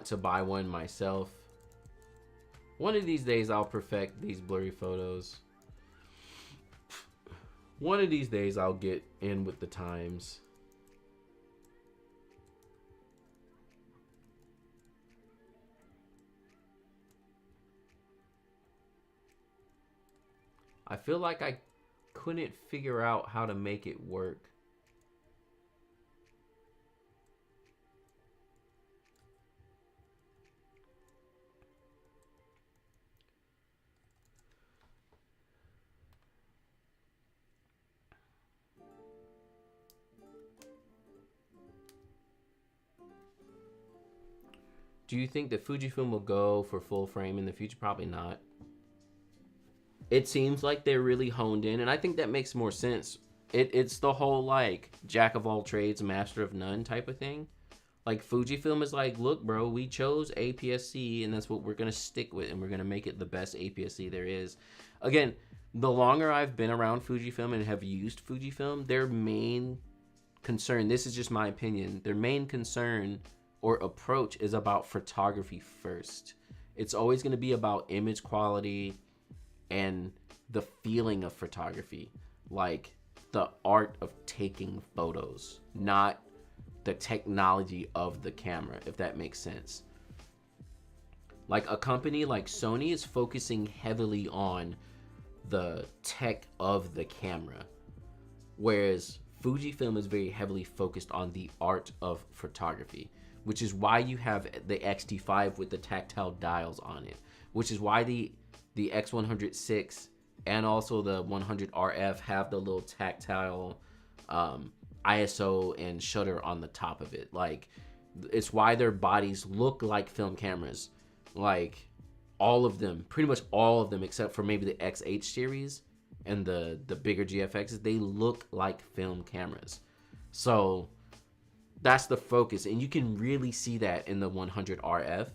[SPEAKER 1] to buy one myself. One of these days I'll perfect these blurry photos. One of these days I'll get in with the times. I feel like I couldn't figure out how to make it work. Do you think that Fujifilm will go for full frame in the future? Probably not. It seems like they're really honed in, and I think that makes more sense. It's the whole like jack of all trades, master of none type of thing. Like Fujifilm is like, look, bro, we chose APS-C, and that's what we're gonna stick with, and we're gonna make it the best APS-C there is. Again, the longer I've been around Fujifilm and have used Fujifilm, their main concern, this is just my opinion, their main concern or approach is about photography first. It's always gonna be about image quality and the feeling of photography, like the art of taking photos, not the technology of the camera, if that makes sense. Like a company like Sony is focusing heavily on the tech of the camera, whereas Fujifilm is very heavily focused on the art of photography, which is why you have the X-T5 with the tactile dials on it, which is why the X100VI and also the 100RF have the little tactile ISO and shutter on the top of it. Like, it's why their bodies look like film cameras. Like, all of them, pretty much all of them, except for maybe the XH series and the bigger GFXs, they look like film cameras. So that's the focus, and you can really see that in the 100RF,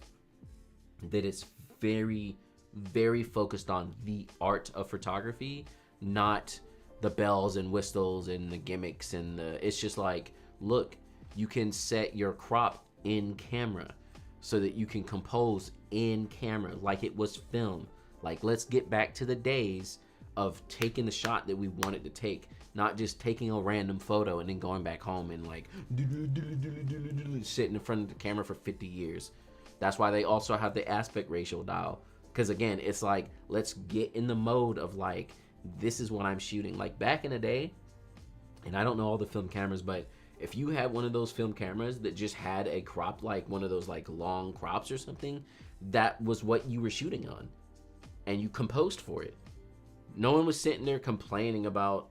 [SPEAKER 1] that it's very, very focused on the art of photography, not the bells and whistles and the gimmicks and it's just like, look, you can set your crop in camera so that you can compose in camera like it was film. Like, let's get back to the days of taking the shot that we wanted to take, not just taking a random photo and then going back home and like sitting in front of the camera for 50 years. That's why they also have the aspect ratio dial, because again, it's like, let's get in the mode of like this is what I'm shooting. Like back in the day, and I don't know all the film cameras, but if you had one of those film cameras that just had a crop, like one of those like long crops or something, that was what you were shooting on, and you composed for it. No one was sitting there complaining about,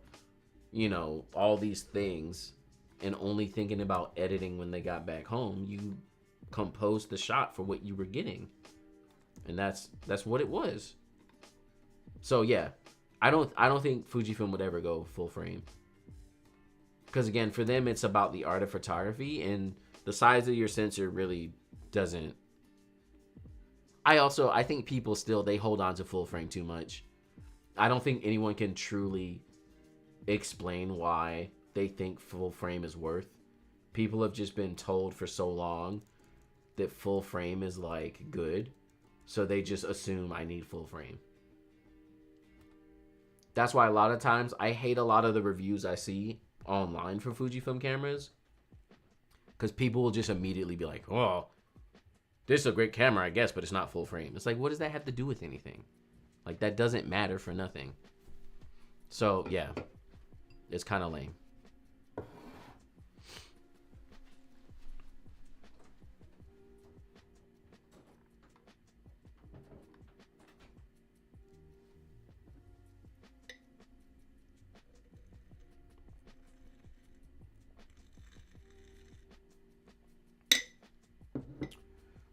[SPEAKER 1] you know, all these things and only thinking about editing when they got back home. You composed the shot for what you were getting, and that's what it was. So yeah, I don't think Fujifilm would ever go full frame, because again, for them it's about the art of photography, and the size of your sensor really doesn't. I think people still, they hold on to full frame too much. I don't think anyone can truly explain why they think full frame is worth. People have just been told for so long that full frame is like good, so they just assume I need full frame. That's why a lot of times I hate a lot of the reviews I see online for Fujifilm cameras, because people will just immediately be like, oh, this is a great camera, I guess, but it's not full frame. It's like, what does that have to do with anything? Like, that doesn't matter for nothing. So yeah, it's kind of lame.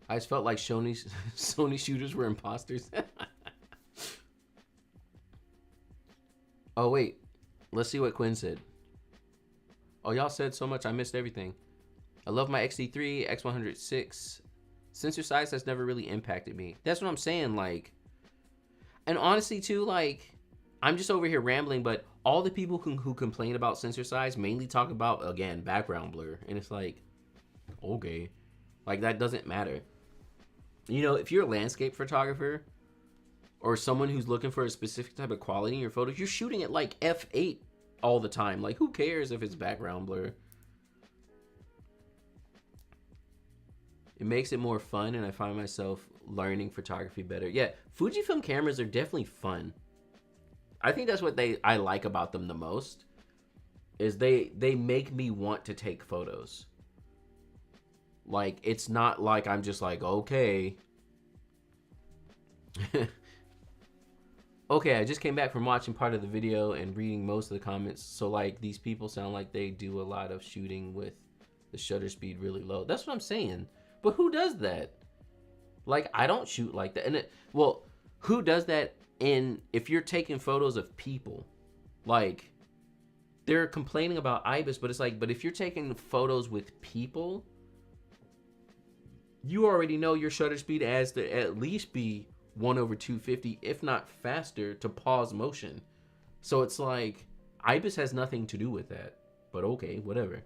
[SPEAKER 1] I just felt like Sony shooters were imposters. Oh, wait. Let's see what Quinn said. Oh, y'all said so much. I missed everything. I love my XD3, X106. Sensor size has never really impacted me. That's what I'm saying. Like, and honestly, too, like, I'm just over here rambling, but all the people who complain about sensor size mainly talk about, again, background blur. And it's like, okay. Like, that doesn't matter. You know, if you're a landscape photographer or someone who's looking for a specific type of quality in your photos, you're shooting at like f8 all the time. Like, who cares if it's background blur? It makes it more fun, and I find myself learning photography better. Yeah, Fujifilm cameras are definitely fun. I think that's what I like about them the most, is they make me want to take photos. Like, it's not like I'm just like, okay. Okay, I just came back from watching part of the video and reading most of the comments. So, like, these people sound like they do a lot of shooting with the shutter speed really low. That's what I'm saying. But who does that? Like, I don't shoot like that. And well, who does that if you're taking photos of people? Like, they're complaining about IBIS, but it's like, but if you're taking photos with people, you already know your shutter speed has to at least be 1/250, if not faster, to pause motion. So it's like, IBIS has nothing to do with that. But okay, whatever.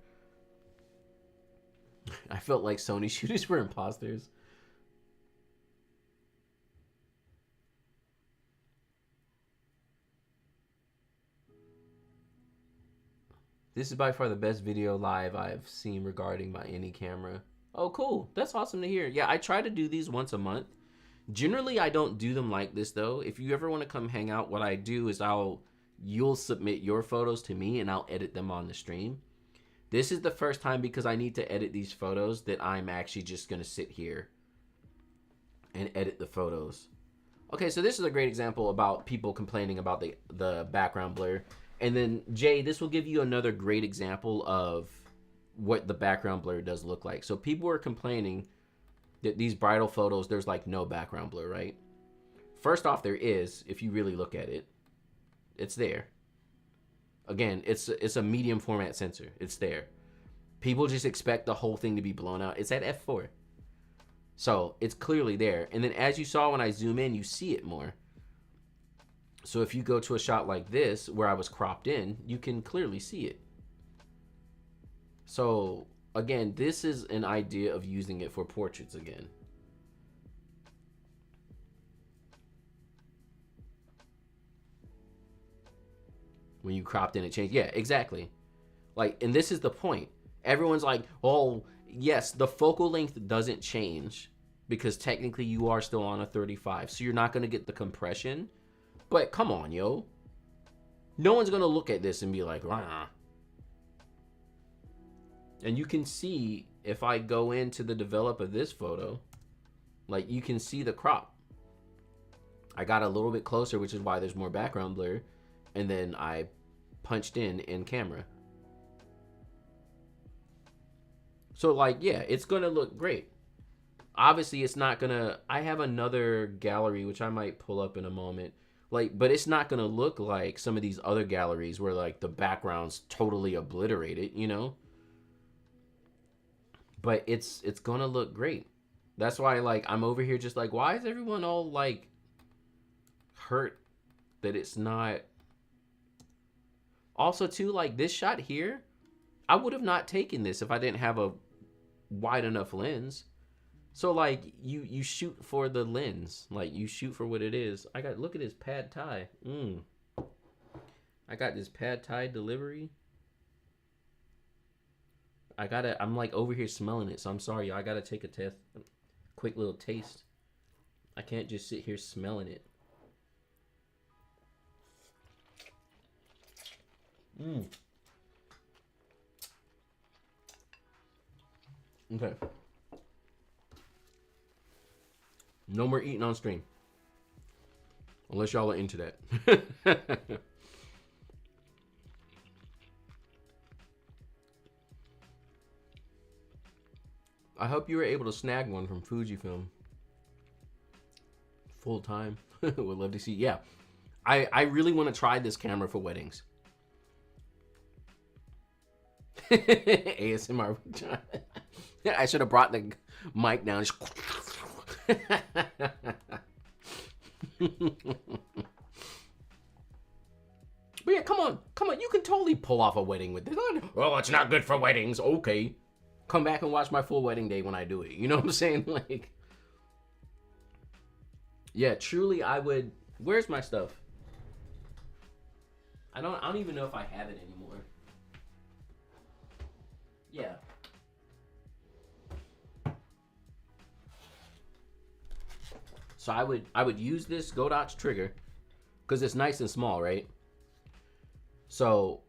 [SPEAKER 1] I felt like Sony shooters were imposters. This is by far the best video live I've seen regarding my any camera. Oh, cool. That's awesome to hear. Yeah, I try to do these once a month. Generally, I don't do them like this, though. If you ever want to come hang out, what I do is you'll submit your photos to me, and I'll edit them on the stream. This is the first time, because I need to edit these photos, that I'm actually just going to sit here and edit the photos. Okay, so this is a great example about people complaining about the background blur. And then, Jay, this will give you another great example of what the background blur does look like. So people are complaining that these bridal photos, there's like no background blur, right? First off, there is, if you really look at it. It's there. Again, it's a medium format sensor. It's there. People just expect the whole thing to be blown out. It's at f4. So it's clearly there. And then as you saw when I zoom in, you see it more. So if you go to a shot like this, where I was cropped in, you can clearly see it. So again, this is an idea of using it for portraits again. When you cropped in, it changed. Yeah, exactly. Like, and this is the point. Everyone's like, oh, yes, the focal length doesn't change because technically you are still on a 35. So you're not going to get the compression. But come on, yo. No one's gonna look at this and be like, rah. And you can see if I go into the develop of this photo, like you can see the crop. I got a little bit closer, which is why there's more background blur. And then I punched in camera. So like, yeah, it's gonna look great. Obviously it's not gonna, I have another gallery, which I might pull up in a moment. Like, but it's not gonna look like some of these other galleries where like the background's totally obliterated, you know? But it's gonna look great. That's why like I'm over here just like, why is everyone all like hurt that it's not? Also too, like this shot here, I would have not taken this if I didn't have a wide enough lens. So like you shoot for the lens, like you shoot for what it is. I got, look at this pad thai. I got this pad thai delivery. I'm like over here smelling it, so I'm sorry, y'all. I gotta take a test, quick little taste. I can't just sit here smelling it. Okay. No more eating on stream. Unless y'all are into that. I hope you were able to snag one from Fujifilm. Full time. Would love to see. Yeah. I really want to try this camera for weddings. ASMR. I should have brought the mic down. But yeah, come on. You can totally pull off a wedding with this. Well, it's not good for weddings. Okay. Come back and watch my full wedding day when I do it. You know what I'm saying? Like, yeah, truly I would. Where's my stuff? I don't even know if I have it anymore. Yeah. So I would use this Godox trigger because it's nice and small, right? So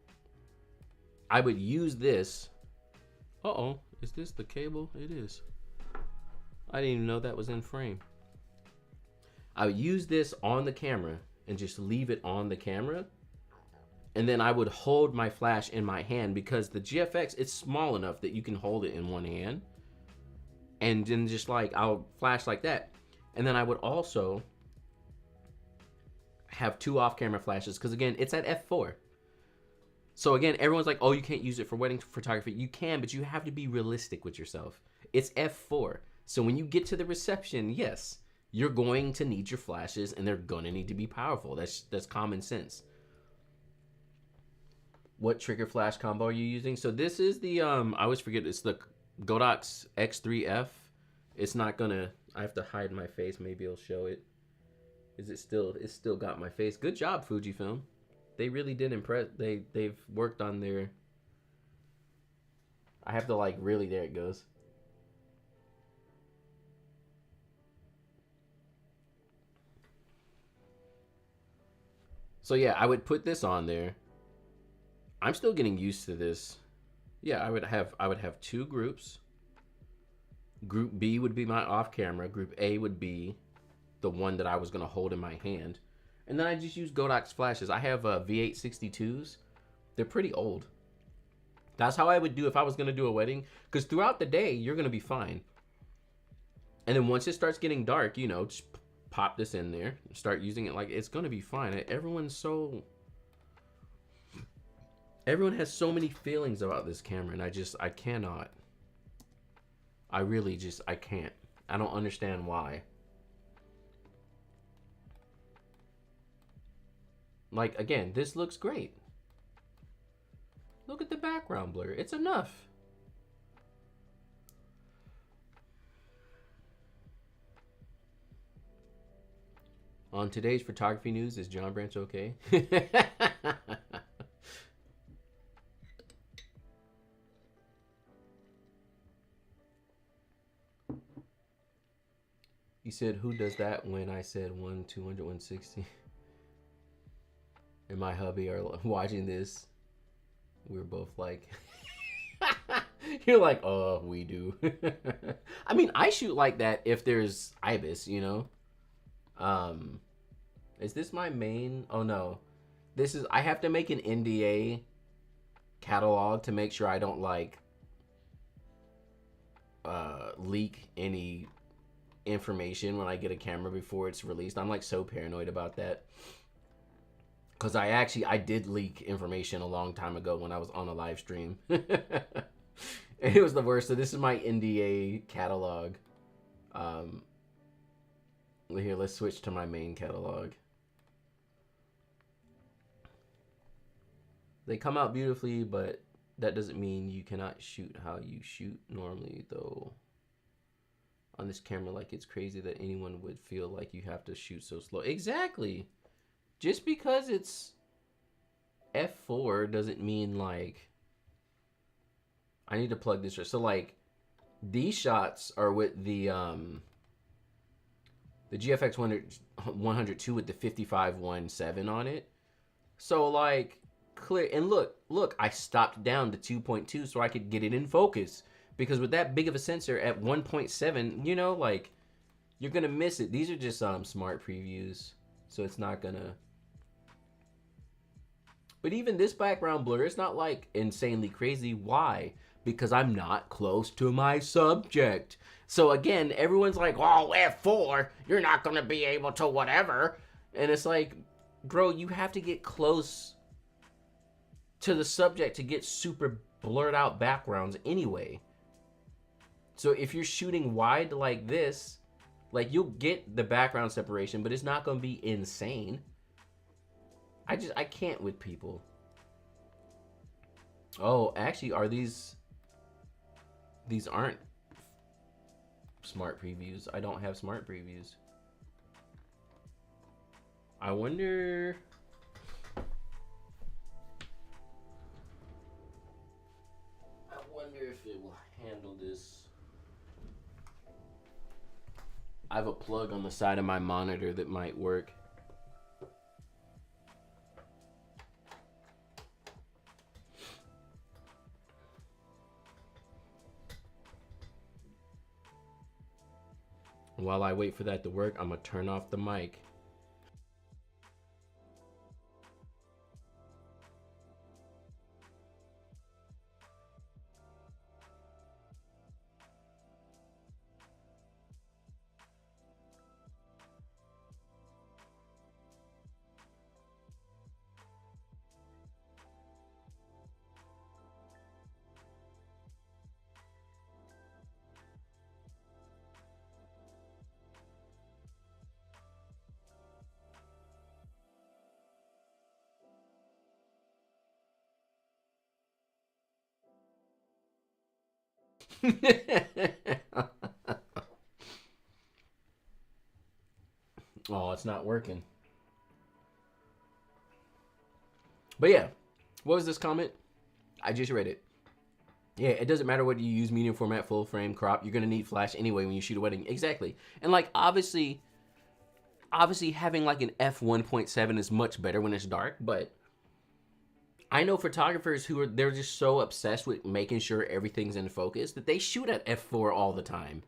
[SPEAKER 1] I would use this. Uh-oh, is this the cable? It is. I didn't even know that was in frame. I would use this on the camera and just leave it on the camera. And then I would hold my flash in my hand because the GFX, it's small enough that you can hold it in one hand. And then just like, I'll flash like that. And then I would also have two off-camera flashes because again, it's at f4. So again, everyone's like, oh, you can't use it for wedding photography. You can, but you have to be realistic with yourself. It's f4. So when you get to the reception, yes, you're going to need your flashes and they're going to need to be powerful. That's common sense. What trigger flash combo are you using? So this is the, I always forget, it's the Godox X3F. It's not gonna, I have to hide my face. Maybe it'll show it. It's still got my face. Good job, Fujifilm. They really did impress. They've worked on their, I have to like really, there it goes. So yeah, I would put this on there. I'm still getting used to this. Yeah, I would have two groups. Group B would be my off camera. Group A would be the one that I was gonna hold in my hand. And then I just use Godox flashes. I have V862s. They're pretty old. That's how I would do if I was gonna do a wedding. Because throughout the day, you're gonna be fine. And then once it starts getting dark, you know, just pop this in there. Start using it like it's gonna be fine. Everyone has so many feelings about this camera, and I cannot. I really just, I can't. I don't understand why. Like, again, this looks great. Look at the background blur. It's enough. On today's photography news, is John Branch okay? You said, who does that when I said 1, 200, 160? and my hubby are watching this. We're both like, you're like, oh, we do. I mean, I shoot like that if there's ibis, you know. Is this my main? Oh no, this is. I have to make an NDA catalog to make sure I don't like leak any information when I get a camera before it's released. I'm like so paranoid about that. Because I did leak information a long time ago when I was on a live stream. And it was the worst. So this is my NDA catalog. Here, let's switch to my main catalog. They come out beautifully, but that doesn't mean you cannot shoot how you shoot normally, though. On this camera, like, it's crazy that anyone would feel like you have to shoot so slow. Exactly. Just because it's f4 doesn't mean like I need to plug this. So like these shots are with the GFX 102 with the 5517 on it. So like clear, and look, I stopped down to 2.2 so I could get it in focus, because with that big of a sensor at 1.7, you know, like you're gonna miss it. These are just smart previews, so it's not gonna. But even this background blur, it's not like insanely crazy. Why? Because I'm not close to my subject. So again, everyone's like, oh, F4, you're not going to be able to whatever. And it's like, bro, you have to get close to the subject to get super blurred out backgrounds anyway. So if you're shooting wide like this, like you'll get the background separation, but it's not going to be insane. I can't with people. Oh, actually, are these aren't smart previews. I don't have smart previews. I wonder if it will handle this. I have a plug on the side of my monitor that might work. While I wait for that to work, I'm gonna turn off the mic. Oh, it's not working. But yeah, what was this comment? I just read it. Yeah, it doesn't matter whether you use medium format, full frame, crop. You're gonna need flash anyway when you shoot a wedding. Exactly. And like obviously having like an f1.7 is much better when it's dark, but I know photographers who they're just so obsessed with making sure everything's in focus that they shoot at f4 all the time.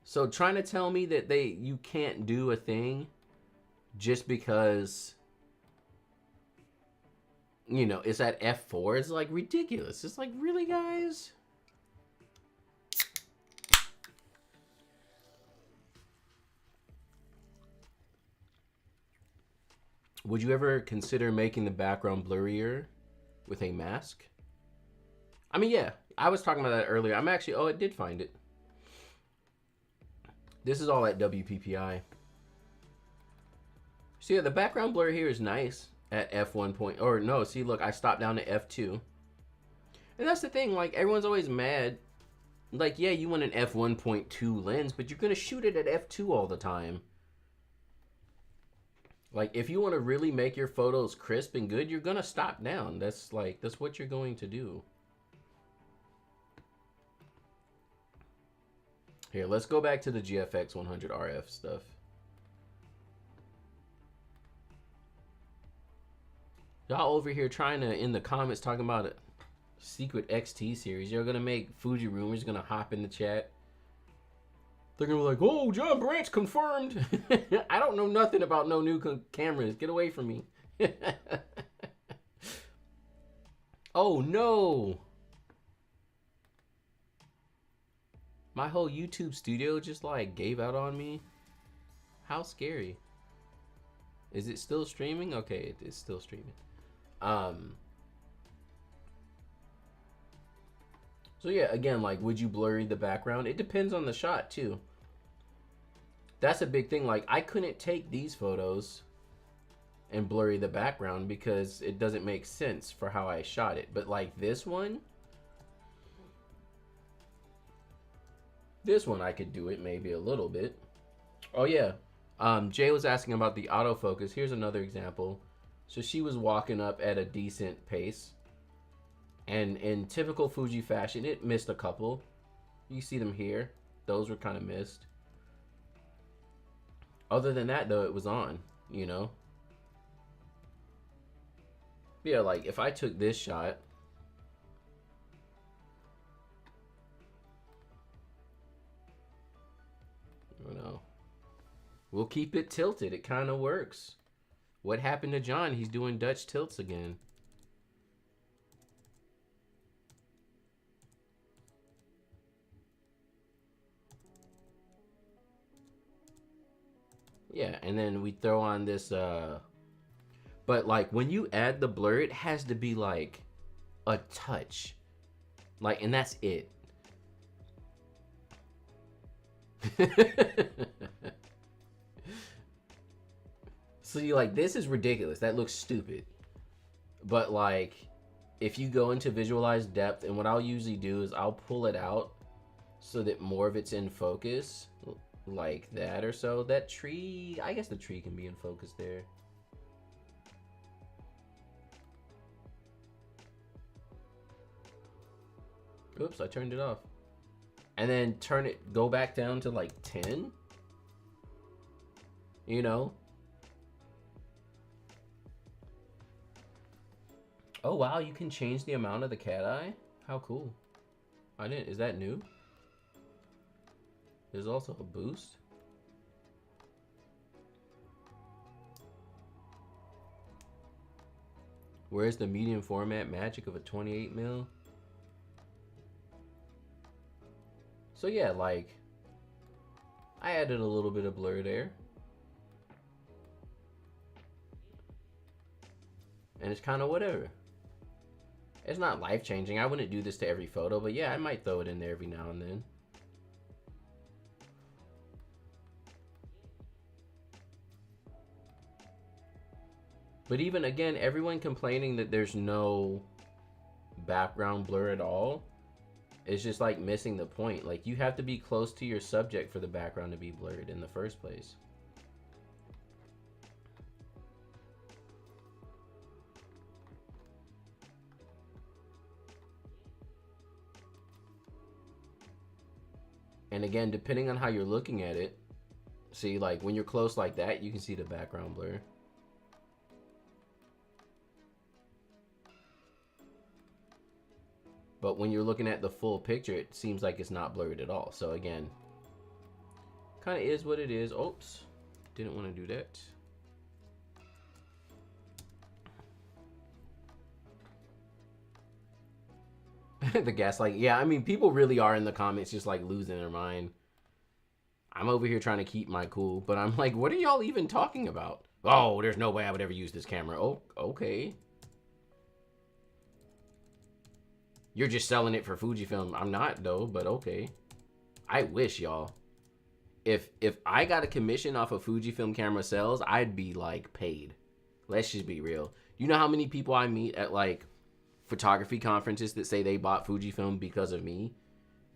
[SPEAKER 1] So trying to tell me that you can't do a thing just because, you know, it's at f4 is like ridiculous. It's like, really, guys? Would you ever consider making the background blurrier with a mask? I mean, yeah, I was talking about that earlier. I'm actually, oh, it did find it. This is all at WPPI. So yeah, the background blur here is nice at f1 point, or no, see, look, I stopped down to f2. And that's the thing, like, everyone's always mad. Like, yeah, you want an f1.2 lens, but you're gonna shoot it at f2 all the time. Like, if you want to really make your photos crisp and good, you're gonna stop down. That's what you're going to do. Here, let's go back to the GFX 100RF stuff. Y'all over here trying to, in the comments, talking about a secret XT series. You're gonna make Fuji rumors, gonna hop in the chat. They're gonna be like, oh, John Branch confirmed. I don't know nothing about no new cameras. Get away from me. Oh no. My whole YouTube studio just like gave out on me. How scary. Is it still streaming? Okay, it is still streaming. So yeah, again, like, would you blurry the background? It depends on the shot too. That's a big thing. Like, I couldn't take these photos and blurry the background because it doesn't make sense for how I shot it. But like this one I could do it maybe a little bit. Oh yeah, Jay was asking about the autofocus. Here's another example. So she was walking up at a decent pace, and in typical Fuji fashion, it missed a couple. You see them here. Those were kind of missed. Other than that, though, it was on, you know? Yeah, like, if I took this shot, you know, we'll keep it tilted. It kind of works. What happened to John? He's doing Dutch tilts again. Yeah, and then we throw on this, but like when you add the blur, it has to be like a touch. Like, and that's it. So you like, this is ridiculous. That looks stupid. But like, if you go into visualize depth, and what I'll usually do is I'll pull it out so that more of it's in focus. Like that or so. That tree, I guess the tree can be in focus there. Oops, I turned it off. And then go back down to like 10. You know? Oh wow, you can change the amount of the cat eye? How cool. Is that new? There's also a boost. Where's the medium format magic of a 28mm? So yeah, like, I added a little bit of blur there. And it's kind of whatever. It's not life-changing. I wouldn't do this to every photo, but yeah, I might throw it in there every now and then. But even again, everyone complaining that there's no background blur at all is just like missing the point. Like, you have to be close to your subject for the background to be blurred in the first place. And again, depending on how you're looking at it, see, like when you're close like that, you can see the background blur. But when you're looking at the full picture, it seems like it's not blurred at all. So again, kind of is what it is. Oops, didn't want to do that. The gaslight. Yeah, I mean, people really are in the comments just like losing their mind. I'm over here trying to keep my cool, but I'm like, what are y'all even talking about? Oh, there's no way I would ever use this camera. Oh, okay. You're just selling it for Fujifilm. I'm not though, but okay. I wish, y'all. If I got a commission off of Fujifilm camera sales, I'd be like paid. Let's just be real. You know how many people I meet at like photography conferences that say they bought Fujifilm because of me?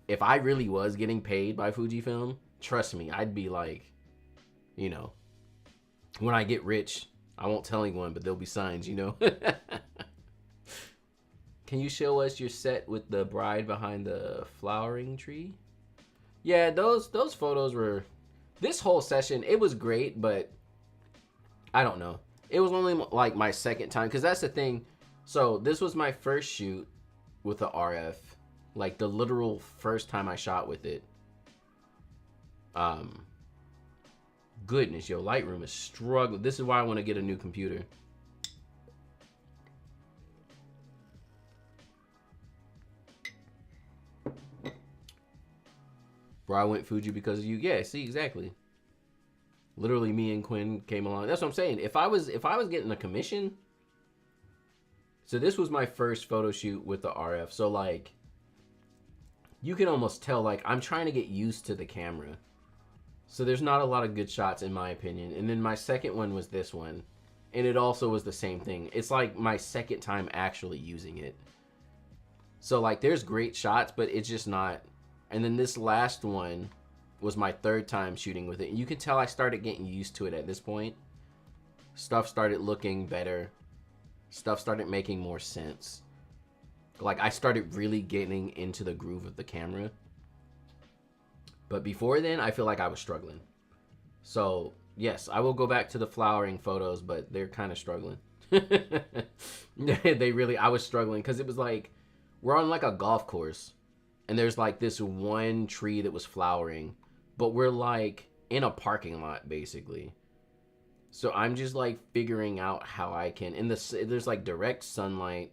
[SPEAKER 1] If I really was getting paid by Fujifilm, trust me, I'd be like, you know, when I get rich, I won't tell anyone, but there'll be signs, you know. Can you show us your set with the bride behind the flowering tree? Yeah, those photos were, this whole session, it was great, but I don't know. It was only like my second time, because that's the thing. So this was my first shoot with the RF, like the literal first time I shot with it. Goodness, yo, Lightroom is struggling. This is why I want to get a new computer. Bro, I went Fuji because of you. Yeah, see, exactly. Literally, me and Quinn came along. That's what I'm saying. If I was getting a commission, so this was my first photo shoot with the RF. So like, you can almost tell like I'm trying to get used to the camera. So there's not a lot of good shots in my opinion. And then my second one was this one, and it also was the same thing. It's like my second time actually using it. So like, there's great shots, but it's just not. And then this last one was my third time shooting with it. And you can tell I started getting used to it at this point. Stuff started looking better. Stuff started making more sense. Like, I started really getting into the groove of the camera. But before then, I feel like I was struggling. So, yes, I will go back to the flowering photos, but they're kind of struggling. I was struggling because it was like, we're on like a golf course. And there's like this one tree that was flowering, but we're like in a parking lot basically. So I'm just like figuring out how I can, there's like direct sunlight.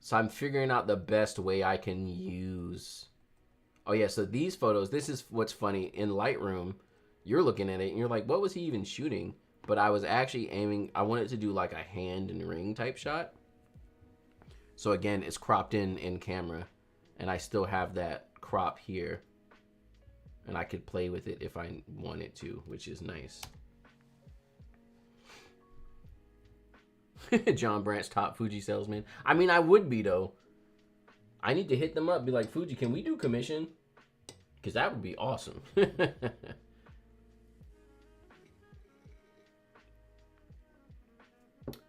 [SPEAKER 1] So I'm figuring out the best way I can use. Oh yeah, so these photos, this is what's funny. In Lightroom, you're looking at it and you're like, what was he even shooting? But I was actually aiming, I wanted to do like a hand and ring type shot. So again, it's cropped in camera, and I still have that crop here, and I could play with it if I wanted to, which is nice. John Brandt's top Fuji salesman. I mean, I would be though. I need to hit them up, be like, Fuji, can we do commission? Because that would be awesome.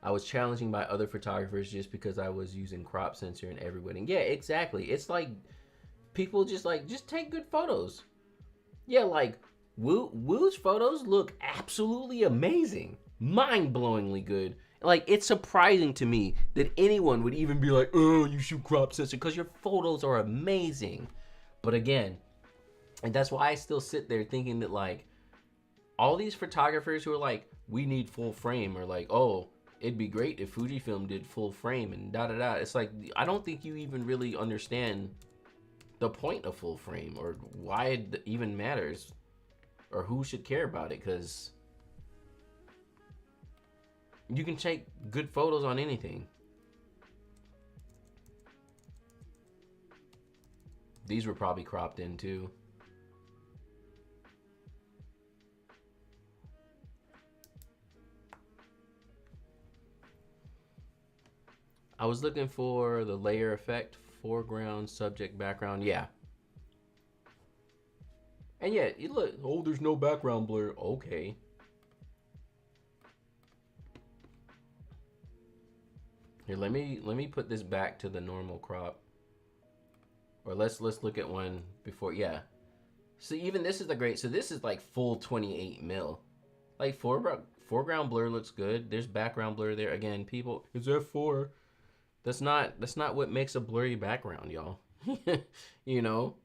[SPEAKER 1] I was challenging by other photographers just because I was using crop sensor in every wedding. Yeah, exactly. It's like people just take good photos. Yeah, like Woo's photos look absolutely amazing. Mind-blowingly good. Like, it's surprising to me that anyone would even be like, oh, you shoot crop sensor, because your photos are amazing. But again, and that's why I still sit there thinking that like all these photographers who are like, we need full frame, or like, oh, it'd be great if Fujifilm did full frame and da-da-da. It's like, I don't think you even really understand the point of full frame or why it even matters or who should care about it, because you can take good photos on anything. These were probably cropped in too. I was looking for the layer effect, foreground, subject, background. Yeah. And yeah, you look, oh, there's no background blur. Okay. Here, let me put this back to the normal crop. Or let's look at one before. Yeah. So even this is the great. So this is like full 28 mil. Like foreground blur looks good. There's background blur there. Again, people, it's F4. That's not what makes a blurry background, y'all. You know?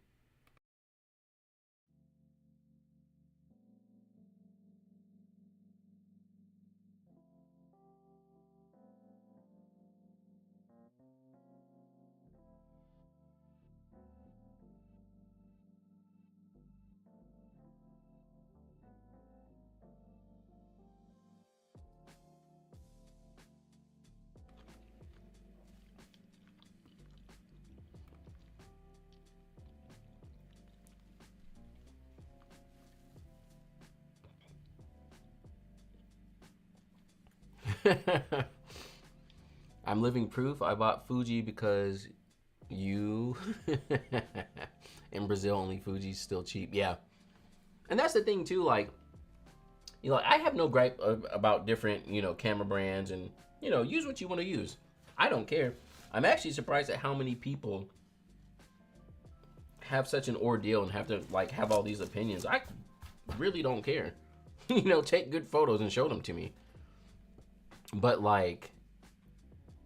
[SPEAKER 1] I'm living proof. I bought Fuji because you in Brazil only Fuji's still cheap. Yeah. And that's the thing too, like, you know, I have no gripe about different, you know, camera brands, and, you know, use what you want to use. I don't care. I'm actually surprised at how many people have such an ordeal and have to like have all these opinions. I really don't care. You know, take good photos and show them to me. But like,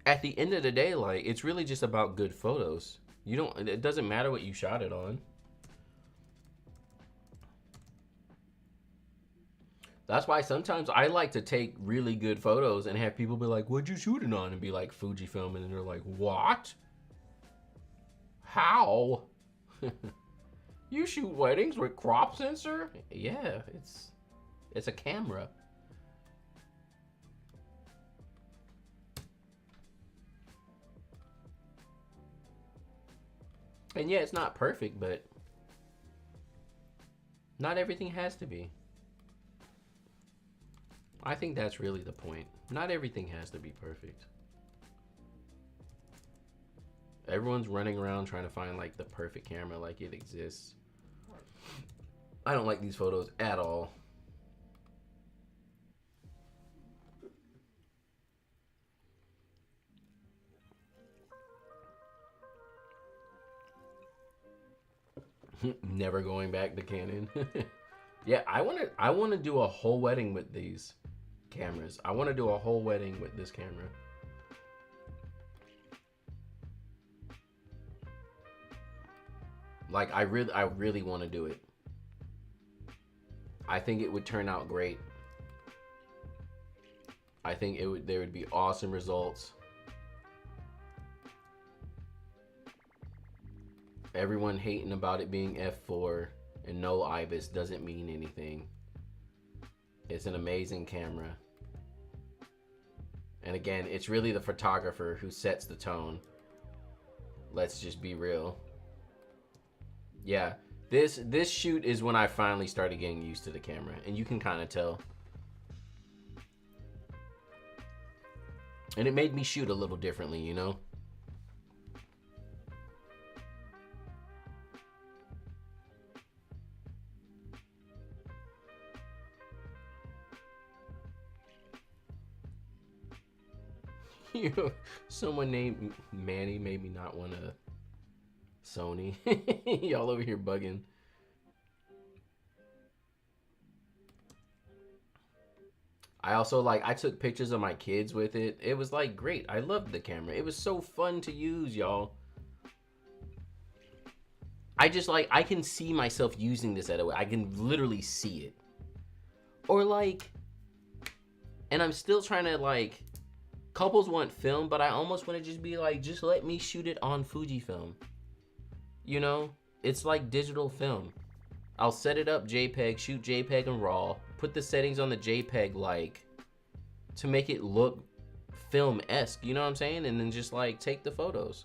[SPEAKER 1] at the end of the day, like, it's really just about good photos. You don't, it doesn't matter what you shot it on. That's why sometimes I like to take really good photos and have people be like, what'd you shoot it on? And be like, Fujifilm. And they're like, what? How? You shoot weddings with crop sensor? Yeah, it's a camera. And yeah, it's not perfect, but not everything has to be. I think that's really the point. Not everything has to be perfect. Everyone's running around trying to find like the perfect camera like it exists. I don't like these photos at all. Never going back to Canon. Yeah, I want to do a whole wedding with these cameras. I want to do a whole wedding with this camera. Like, I really want to do it. I think it would turn out great. I think there would be awesome results. Everyone hating about it being f4 and no IBIS doesn't mean anything. It's an amazing camera. And again, it's really the photographer who sets the tone. Let's just be real. Yeah, this shoot is when I finally started getting used to the camera, and you can kind of tell. And it made me shoot a little differently, you know? You know, someone named Manny made me not want to Sony. Y'all over here bugging. I also I took pictures of my kids with it. It was like great. I loved the camera. It was so fun to use, y'all. I just I can see myself using this at a way. I can literally see it. Or and I'm still trying to couples want film, but I almost want to just be just let me shoot it on Fujifilm. You know, it's like digital film. I'll set it up JPEG, shoot JPEG and RAW, put the settings on the JPEG to make it look film-esque, you know what I'm saying? And then just take the photos.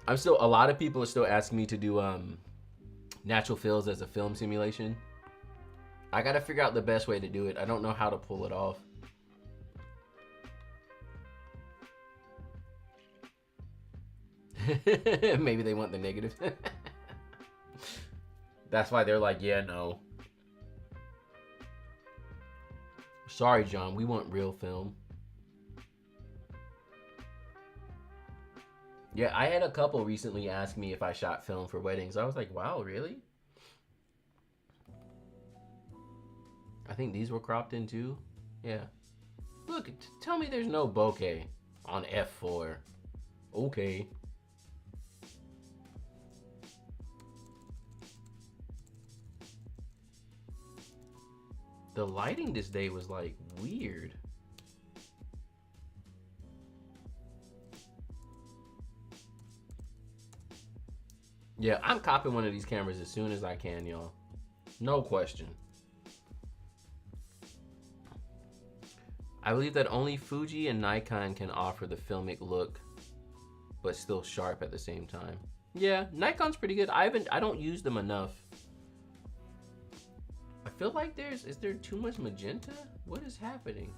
[SPEAKER 1] A lot of people are still asking me to do natural fills as a film simulation. I gotta figure out the best way to do it. I don't know how to pull it off. Maybe they want the negative. That's why they're like, yeah, no. Sorry, John, we want real film. Yeah, I had a couple recently ask me if I shot film for weddings. I was like, wow, really? I think these were cropped in too. Yeah. Look, tell me there's no bokeh on f4. Okay. The lighting this day was weird. Yeah, I'm copping one of these cameras as soon as I can, y'all. No question. I believe that only Fuji and Nikon can offer the filmic look, but still sharp at the same time. Yeah, Nikon's pretty good. I don't use them enough. I feel like is there too much magenta? What is happening?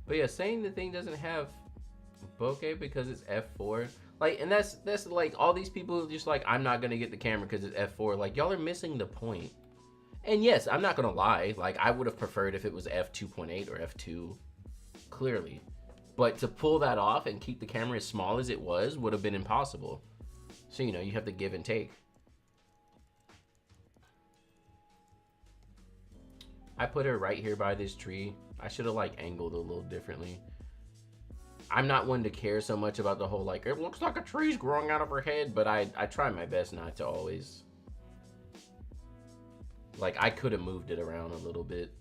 [SPEAKER 1] But yeah, saying the thing doesn't have bokeh because it's f4, and that's all these people just I'm not gonna get the camera because it's f4. Y'all are missing the point. And yes, I'm not gonna lie, like I would have preferred if it was f2.8 or f2, clearly. But to pull that off and keep the camera as small as it was would have been impossible. So, you know, you have to give and take. I put her right here by this tree. I should have like angled a little differently. I'm not one to care so much about the whole like, it looks like a tree's growing out of her head, but I try my best not to always. Like, I could have moved it around a little bit.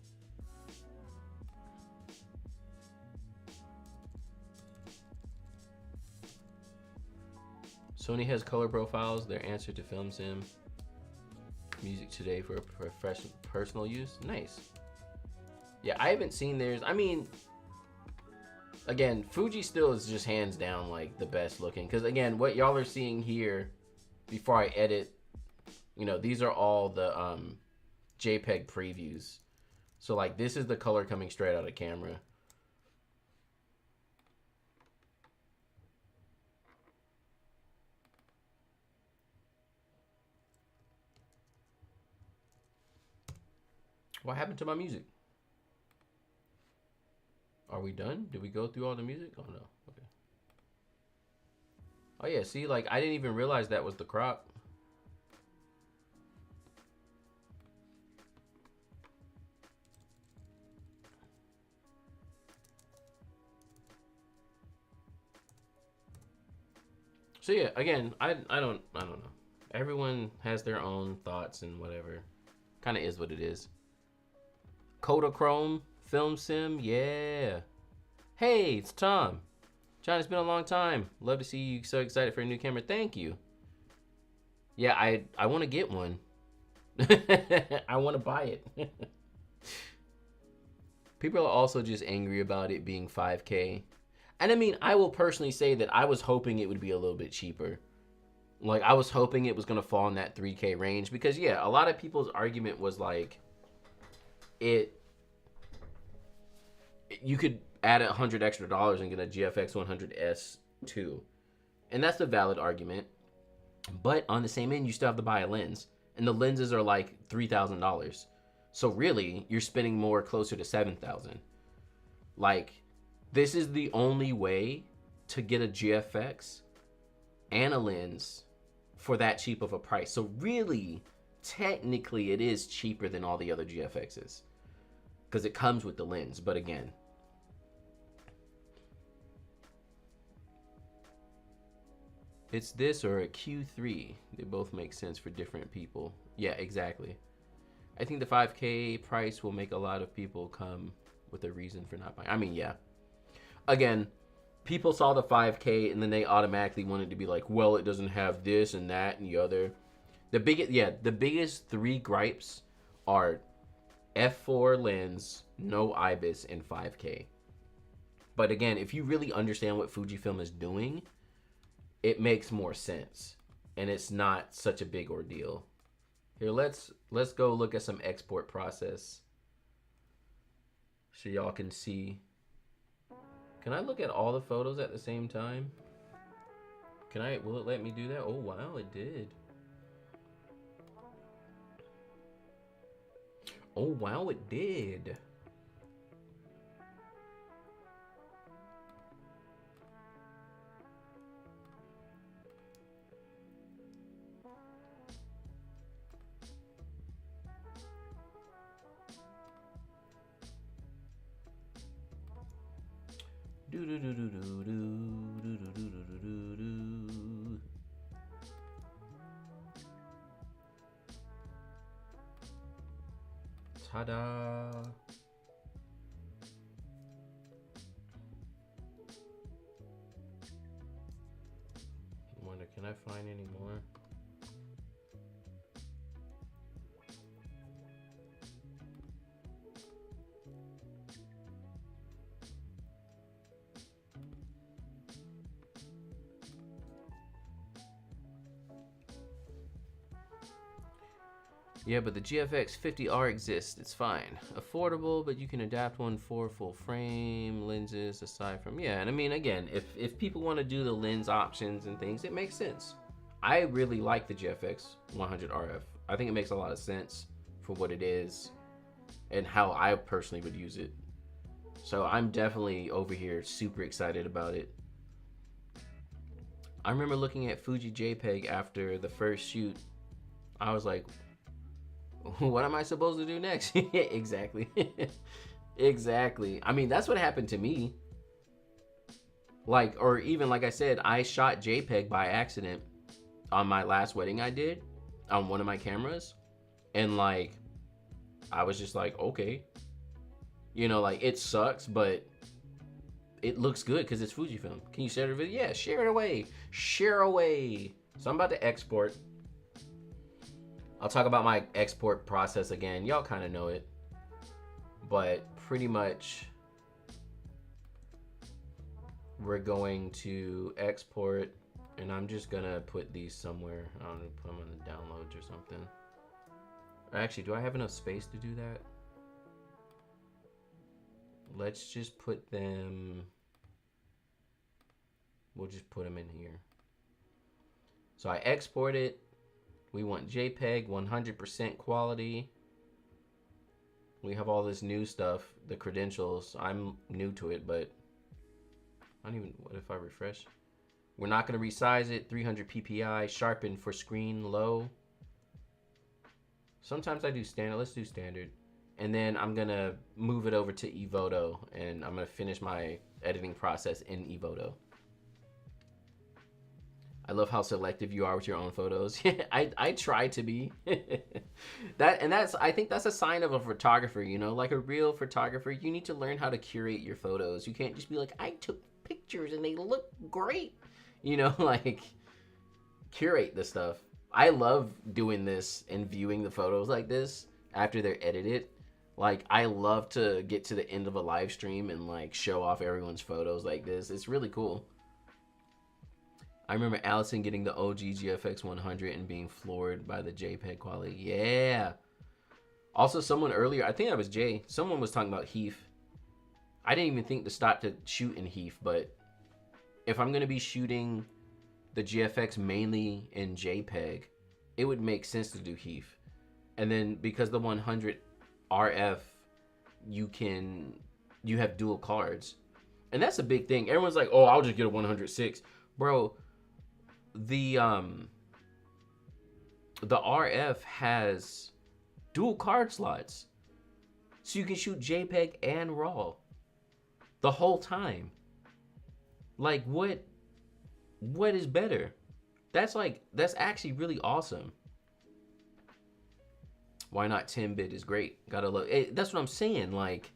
[SPEAKER 1] Sony has color profiles. Their answer to film sim. Music today for personal use. Nice. Yeah, I haven't seen theirs. I mean, again, Fuji still is just hands down like the best looking. Because again, what y'all are seeing here, before I edit, you know, these are all the JPEG previews. So like this is the color coming straight out of camera. What happened to my music? Are we done? Did we go through all the music? Oh no. Okay. Oh yeah, see, like I didn't even realize that was the crop. So yeah, again, I don't know. Everyone has their own thoughts and whatever. Kind of is what it is. Kodachrome film sim, yeah. Hey, it's Tom. John, it's been a long time. Love to see you so excited for a new camera. Thank you. Yeah, I want to get one. I want to buy it. People are also just angry about it being 5K. And I mean, I will personally say that I was hoping it would be a little bit cheaper. Like, I was hoping it was going to fall in that 3K range. Because, yeah, a lot of people's argument was like, you could add $100 extra and get a GFX 100S too. And that's a valid argument. But on the same end, you still have to buy a lens. And the lenses are like $3,000. So really, you're spending more closer to $7,000. Like, this is the only way to get a GFX and a lens for that cheap of a price. So really, technically, it is cheaper than all the other GFXs because it comes with the lens. But again, it's this or a Q3. They both make sense for different people. Yeah, exactly. I think the 5K price will make a lot of people come with a reason for not buying. I mean, yeah. Again, people saw the 5K and then they automatically wanted to be like, well, it doesn't have this and that and the other. The biggest three gripes are f4 lens, no IBIS, and 5K. But again, if you really understand what Fujifilm is doing, it makes more sense and it's not such a big ordeal. Here, let's go look at some export process so y'all can see. Can I look at all the photos at the same time? Will it let me do that? Oh wow, it did. Oh wow, it did. Ta-da! I wonder, can I find any more? Yeah, but the GFX 50R exists. It's fine. Affordable, but you can adapt one for full frame lenses aside from, yeah. And I mean, again, if people want to do the lens options and things, it makes sense. I really like the GFX 100RF. I think it makes a lot of sense for what it is and how I personally would use it. So I'm definitely over here super excited about it. I remember looking at Fuji JPEG after the first shoot. I was like, what am I supposed to do next? Exactly. Exactly. I mean, that's what happened to me. Like, or even like I said, I shot JPEG by accident on my last wedding I did on one of my cameras. And like, I was just like, okay. You know, like, it sucks, but it looks good because it's Fujifilm. Can you share the video? Yeah, share it away. Share away. So I'm about to export. I'll talk about my export process again. Y'all kind of know it. But pretty much, we're going to export, and I'm just gonna put these somewhere. I don't know, put them on the downloads or something. Actually, do I have enough space to do that? Let's just put them, we'll just put them in here. So I export it. We want JPEG, 100% quality. We have all this new stuff, the credentials. I'm new to it, but I don't even, what if I refresh? We're not gonna resize it, 300 PPI, sharpen for screen low. Sometimes I do standard, let's do standard. And then I'm gonna move it over to Evoto, and I'm gonna finish my editing process in Evoto. I love how selective you are with your own photos. I try to be. I think that's a sign of a photographer, you know, like a real photographer. You need to learn how to curate your photos. You can't just be like, I took pictures and they look great. You know, like, curate the stuff. I love doing this and viewing the photos like this after they're edited. Like, I love to get to the end of a live stream and like show off everyone's photos like this. It's really cool. I remember Allison getting the OG GFX 100 and being floored by the JPEG quality. Yeah. Also, someone earlier, I think that was Jay, someone was talking about HEIF. I didn't even think to stop to shoot in HEIF, but if I'm going to be shooting the GFX mainly in JPEG, it would make sense to do HEIF. And then because the 100RF, you have dual cards. And that's a big thing. Everyone's like, oh, I'll just get a 106. Bro, the RF has dual card slots. So you can shoot JPEG and RAW the whole time. Like, what is better? That's actually really awesome. Why not 10-bit is great. Gotta look. That's what I'm saying. Like,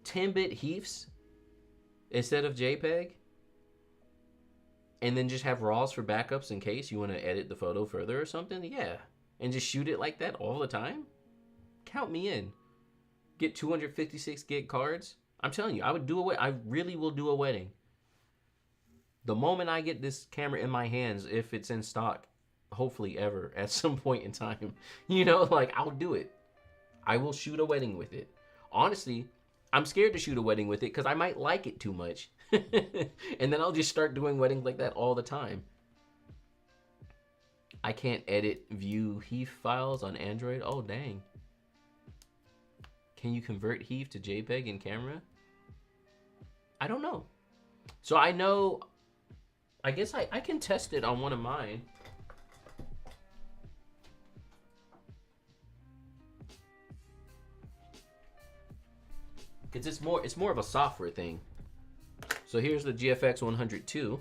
[SPEAKER 1] 10-bit HEIFs instead of JPEG. And then just have RAWs for backups in case you want to edit the photo further or something. Yeah. And just shoot it like that all the time. Count me in. Get 256 gig cards. I'm telling you, I really will do a wedding. The moment I get this camera in my hands, if it's in stock, hopefully ever, at some point in time, you know, like, I'll do it. I will shoot a wedding with it. Honestly, I'm scared to shoot a wedding with it because I might like it too much. And then I'll just start doing weddings like that all the time. I can't edit view HEIF files on Android. Oh, dang. Can you convert HEIF to JPEG in camera? I don't know. So I know, I guess I can test it on one of mine. Because it's more of a software thing. So here's the GFX 102.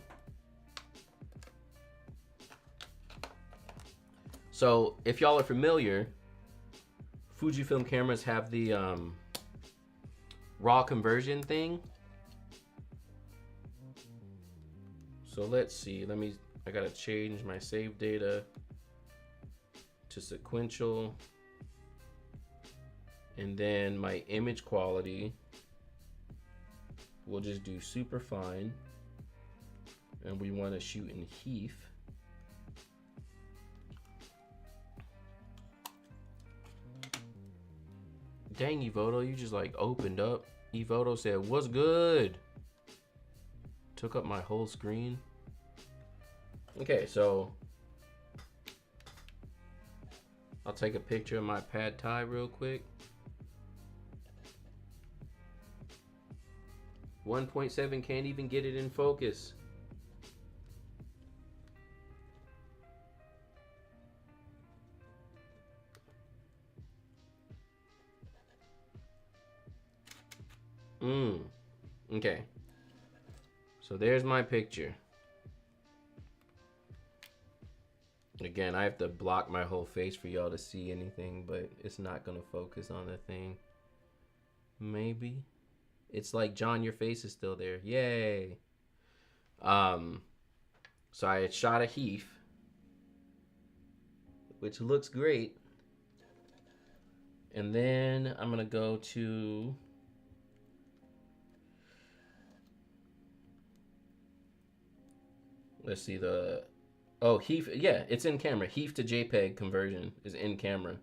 [SPEAKER 1] So if y'all are familiar, Fujifilm cameras have the RAW conversion thing. So let's see, I gotta change my save data to sequential. And then my image quality, we'll just do super fine. And we want to shoot in HEIF. Dang, Evoto, you just like opened up. Evoto said, what's good? Took up my whole screen. Okay, so I'll take a picture of my pad thai real quick. 1.7 can't even get it in focus. Okay. So there's my picture. Again, I have to block my whole face for y'all to see anything, but it's not gonna focus on the thing. Maybe. It's like, John, your face is still there. Yay. So I had shot a Heath, which looks great. And then I'm gonna go to let's see the Heath, yeah, it's in camera. Heath to JPEG conversion is in camera.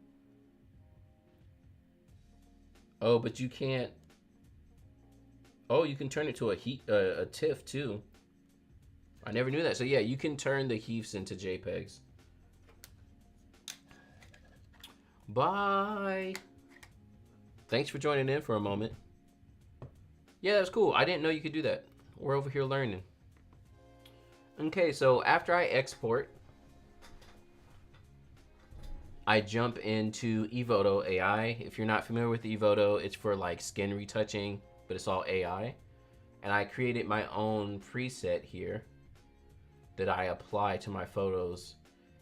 [SPEAKER 1] Oh, but you can't. Oh, you can turn it to a TIFF too. I never knew that. So yeah, you can turn the Heaths into JPEGs. Bye. Thanks for joining in for a moment. Yeah, that's cool. I didn't know you could do that. We're over here learning. Okay, so after I export, I jump into Evoto AI. If you're not familiar with Evoto, it's for like skin retouching, but it's all AI. And I created my own preset here that I apply to my photos.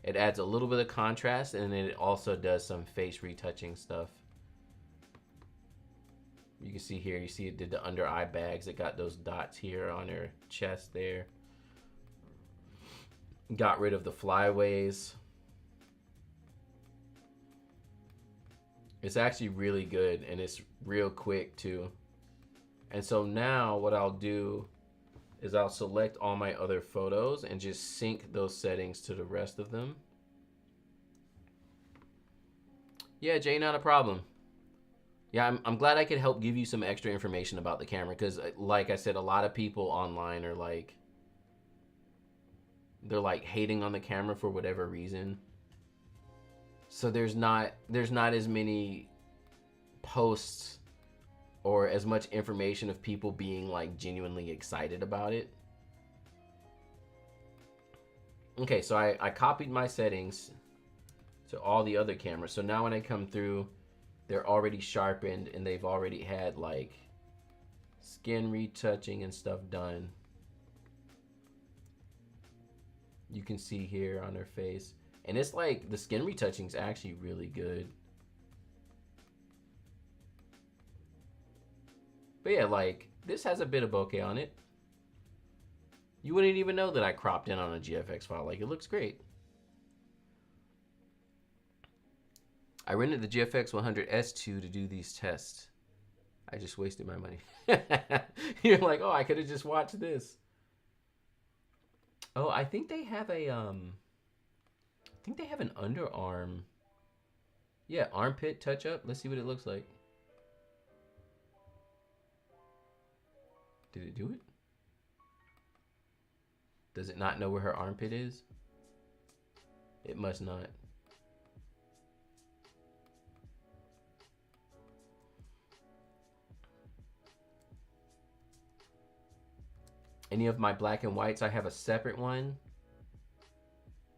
[SPEAKER 1] It adds a little bit of contrast, and then it also does some face retouching stuff. You can see here, you see it did the under eye bags. It got those dots here on her chest there. Got rid of the flyaways. It's actually really good, and it's real quick too. And so now what I'll do is I'll select all my other photos and just sync those settings to the rest of them. Yeah, Jay, not a problem. Yeah, I'm glad I could help give you some extra information about the camera, because like I said, a lot of people online are like, they're like hating on the camera for whatever reason. So there's not as many posts or as much information of people being like genuinely excited about it. Okay, so I copied my settings to all the other cameras. So now when I come through, they're already sharpened and they've already had like skin retouching and stuff done. You can see here on her face. And it's like, the skin retouching is actually really good. But yeah, like, this has a bit of bokeh on it. You wouldn't even know that I cropped in on a GFX file. Like, it looks great. I rented the GFX 100S2 to do these tests. I just wasted my money. You're like, oh, I could have just watched this. Oh, I think they have a an underarm. Yeah, armpit touch up. Let's see what it looks like. Did it do it? Does it not know where her armpit is? It must not. Any of my black and whites, I have a separate one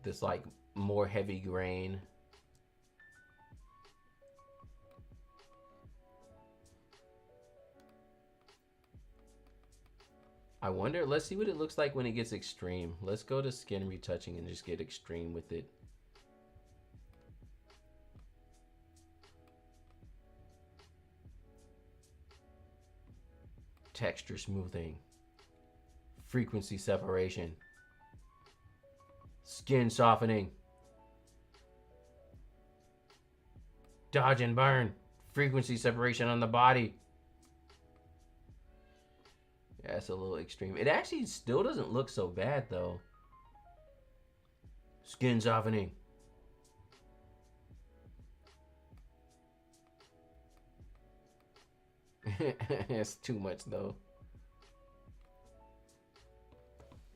[SPEAKER 1] that's like more heavy grain. I wonder, let's see what it looks like when it gets extreme. Let's go to skin retouching and just get extreme with it. Texture smoothing. Frequency separation. Skin softening. Dodge and burn. Frequency separation on the body. Yeah, that's a little extreme. It actually still doesn't look so bad though. Skin softening. It's too much though.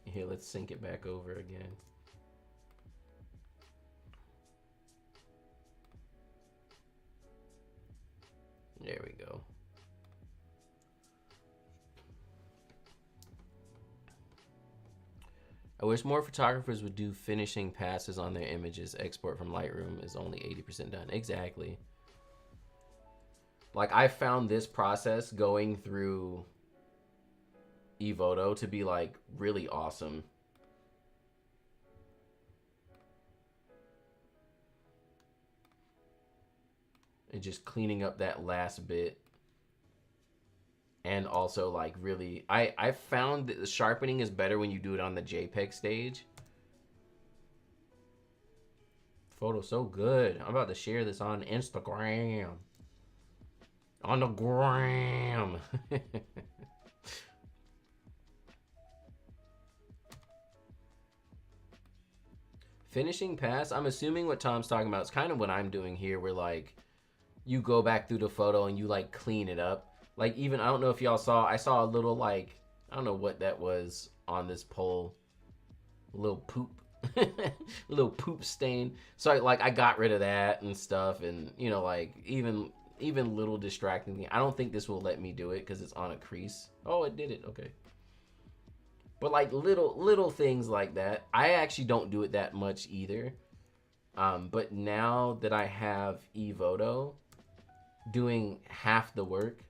[SPEAKER 1] Here, let's sync it back over again. There we go. I wish more photographers would do finishing passes on their images. Export from Lightroom is only 80% done. Exactly. Like, I found this process going through ePhoto to be like really awesome. And just cleaning up that last bit. And also like really, I found that the sharpening is better when you do it on the JPEG stage. Photo's so good. I'm about to share this on Instagram. On the gram. Finishing pass, I'm assuming what Tom's talking about is kind of what I'm doing here, where like you go back through the photo and you like clean it up. Like, even, I don't know if y'all saw, I saw a little like, I don't know what that was on this pole. A little poop. A little poop stain. So like I got rid of that and stuff, and you know, like even little distracting thing. I don't think this will let me do it because it's on a crease. Oh, it did it. Okay. But like little things like that. I actually don't do it that much either. But now that I have ePhoto doing half the work,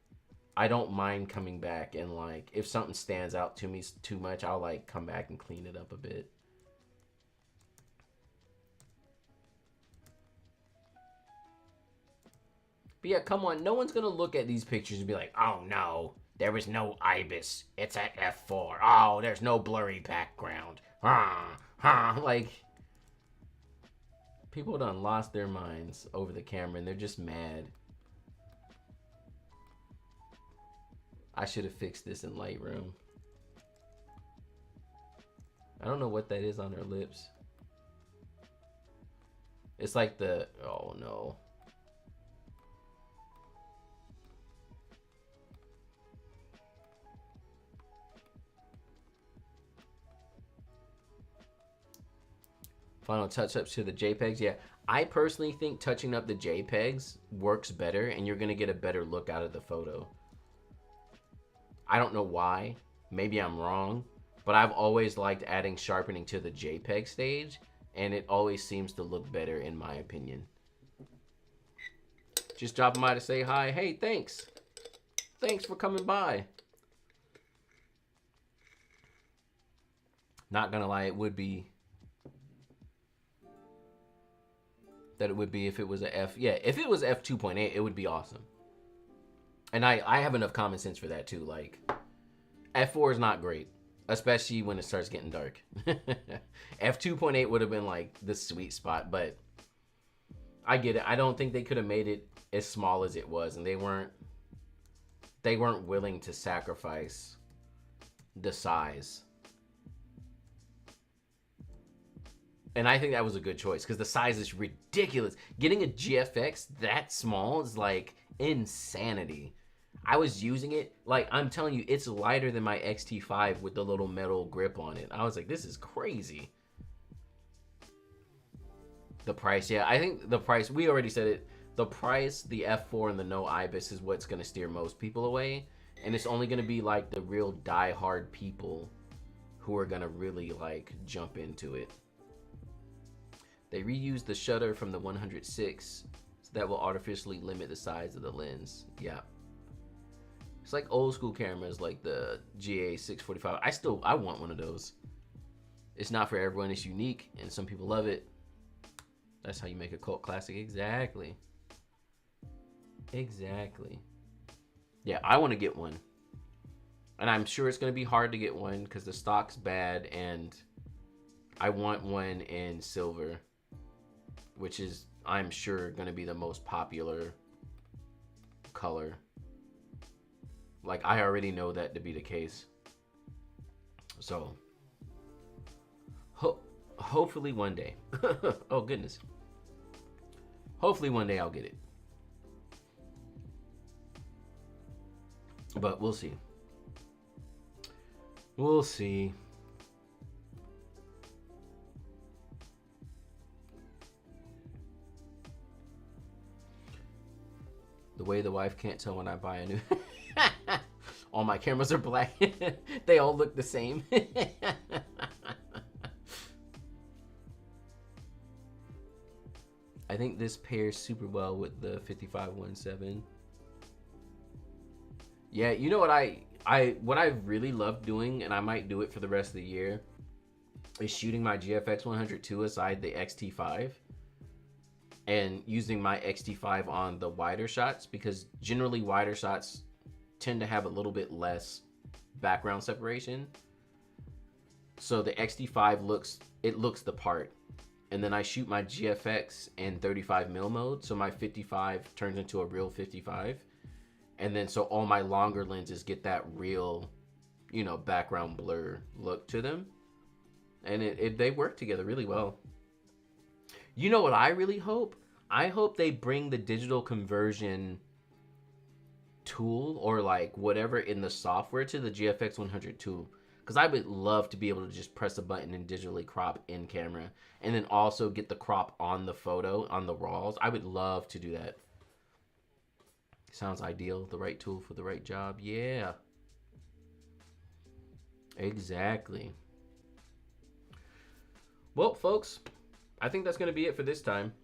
[SPEAKER 1] I don't mind coming back and like if something stands out to me too much, I'll like come back and clean it up a bit. But yeah, come on, no one's gonna look at these pictures and be like, oh no, there is no ibis, it's at f4. Oh, there's no blurry background. Like, people done lost their minds over the camera and they're just mad. I should have fixed this in Lightroom. I don't know what that is on her lips. It's like the, oh no. Final touch-ups to the JPEGs. Yeah, I personally think touching up the JPEGs works better and you're gonna get a better look out of the photo. I don't know why. Maybe I'm wrong. But I've always liked adding sharpening to the JPEG stage, and it always seems to look better in my opinion. Just dropping by to say hi. Hey, thanks. Thanks for coming by. Not gonna lie, it would be that it would be if it was a F. Yeah, if it was f2.8, it would be awesome. And I have enough common sense for that too. Like, f4 is not great, especially when it starts getting dark. f2.8 would have been like the sweet spot, but I get it. I don't think they could have made it as small as it was, and they weren't willing to sacrifice the size. And I think that was a good choice because the size is ridiculous. Getting a GFX that small is like insanity. I was using it, like, I'm telling you, it's lighter than my X-T5 with the little metal grip on it. I was like, this is crazy. The price, yeah, I think the price, we already said it. The price, the F4, and the no IBIS is what's going to steer most people away. And it's only going to be, like, the real die-hard people who are going to really, like, jump into it. They reused the shutter from the 106, so that will artificially limit the size of the lens. Yeah. It's like old school cameras like the GA645. I want one of those. It's not for everyone. It's unique, and some people love it. That's how you make a cult classic. Exactly. Exactly. Yeah, I want to get one. And I'm sure it's going to be hard to get one because the stock's bad, and I want one in silver, which is, I'm sure, going to be the most popular color. Like, I already know that to be the case. So, hopefully one day. Oh, goodness. Hopefully one day I'll get it. But we'll see. We'll see. The way the wife can't tell when I buy a new... All my cameras are black. They all look the same. I think this pairs super well with the 5517. Yeah, you know what what I really love doing, and I might do it for the rest of the year, is shooting my GFX 100 aside the XT5 and using my XT5 on the wider shots, because generally wider shots tend to have a little bit less background separation. So the XT5 looks the part. And then I shoot my GFX in 35mm mode, so my 55 turns into a real 55. And then so all my longer lenses get that real, you know, background blur look to them. And they work together really well. You know what I really hope? I hope they bring the digital conversion tool or like whatever in the software to the GFX 100 too. Because I would love to be able to just press a button and digitally crop in camera. And then also get the crop on the photo, on the RAWs. I would love to do that. Sounds ideal. The right tool for the right job. Yeah. Exactly. Well, folks, I think that's going to be it for this time.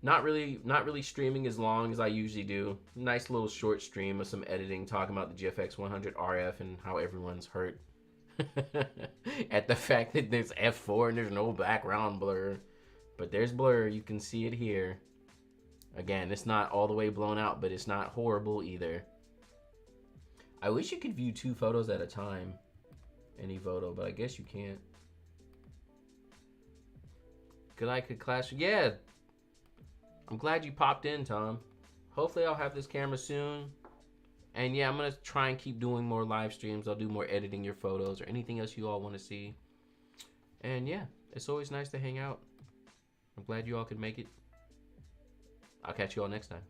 [SPEAKER 1] Not really streaming as long as I usually do. Nice little short stream of some editing, talking about the GFX 100RF and how everyone's hurt at the fact that there's f4 and there's no background blur. But there's blur, you can see it here. Again, it's not all the way blown out, but it's not horrible either. I wish you could view 2 photos at a time in ePhoto, but I guess you can't. Good class. Yeah. I'm glad you popped in, Tom. Hopefully I'll have this camera soon. And yeah, I'm going to try and keep doing more live streams. I'll do more editing your photos or anything else you all want to see. And yeah, it's always nice to hang out. I'm glad you all could make it. I'll catch you all next time.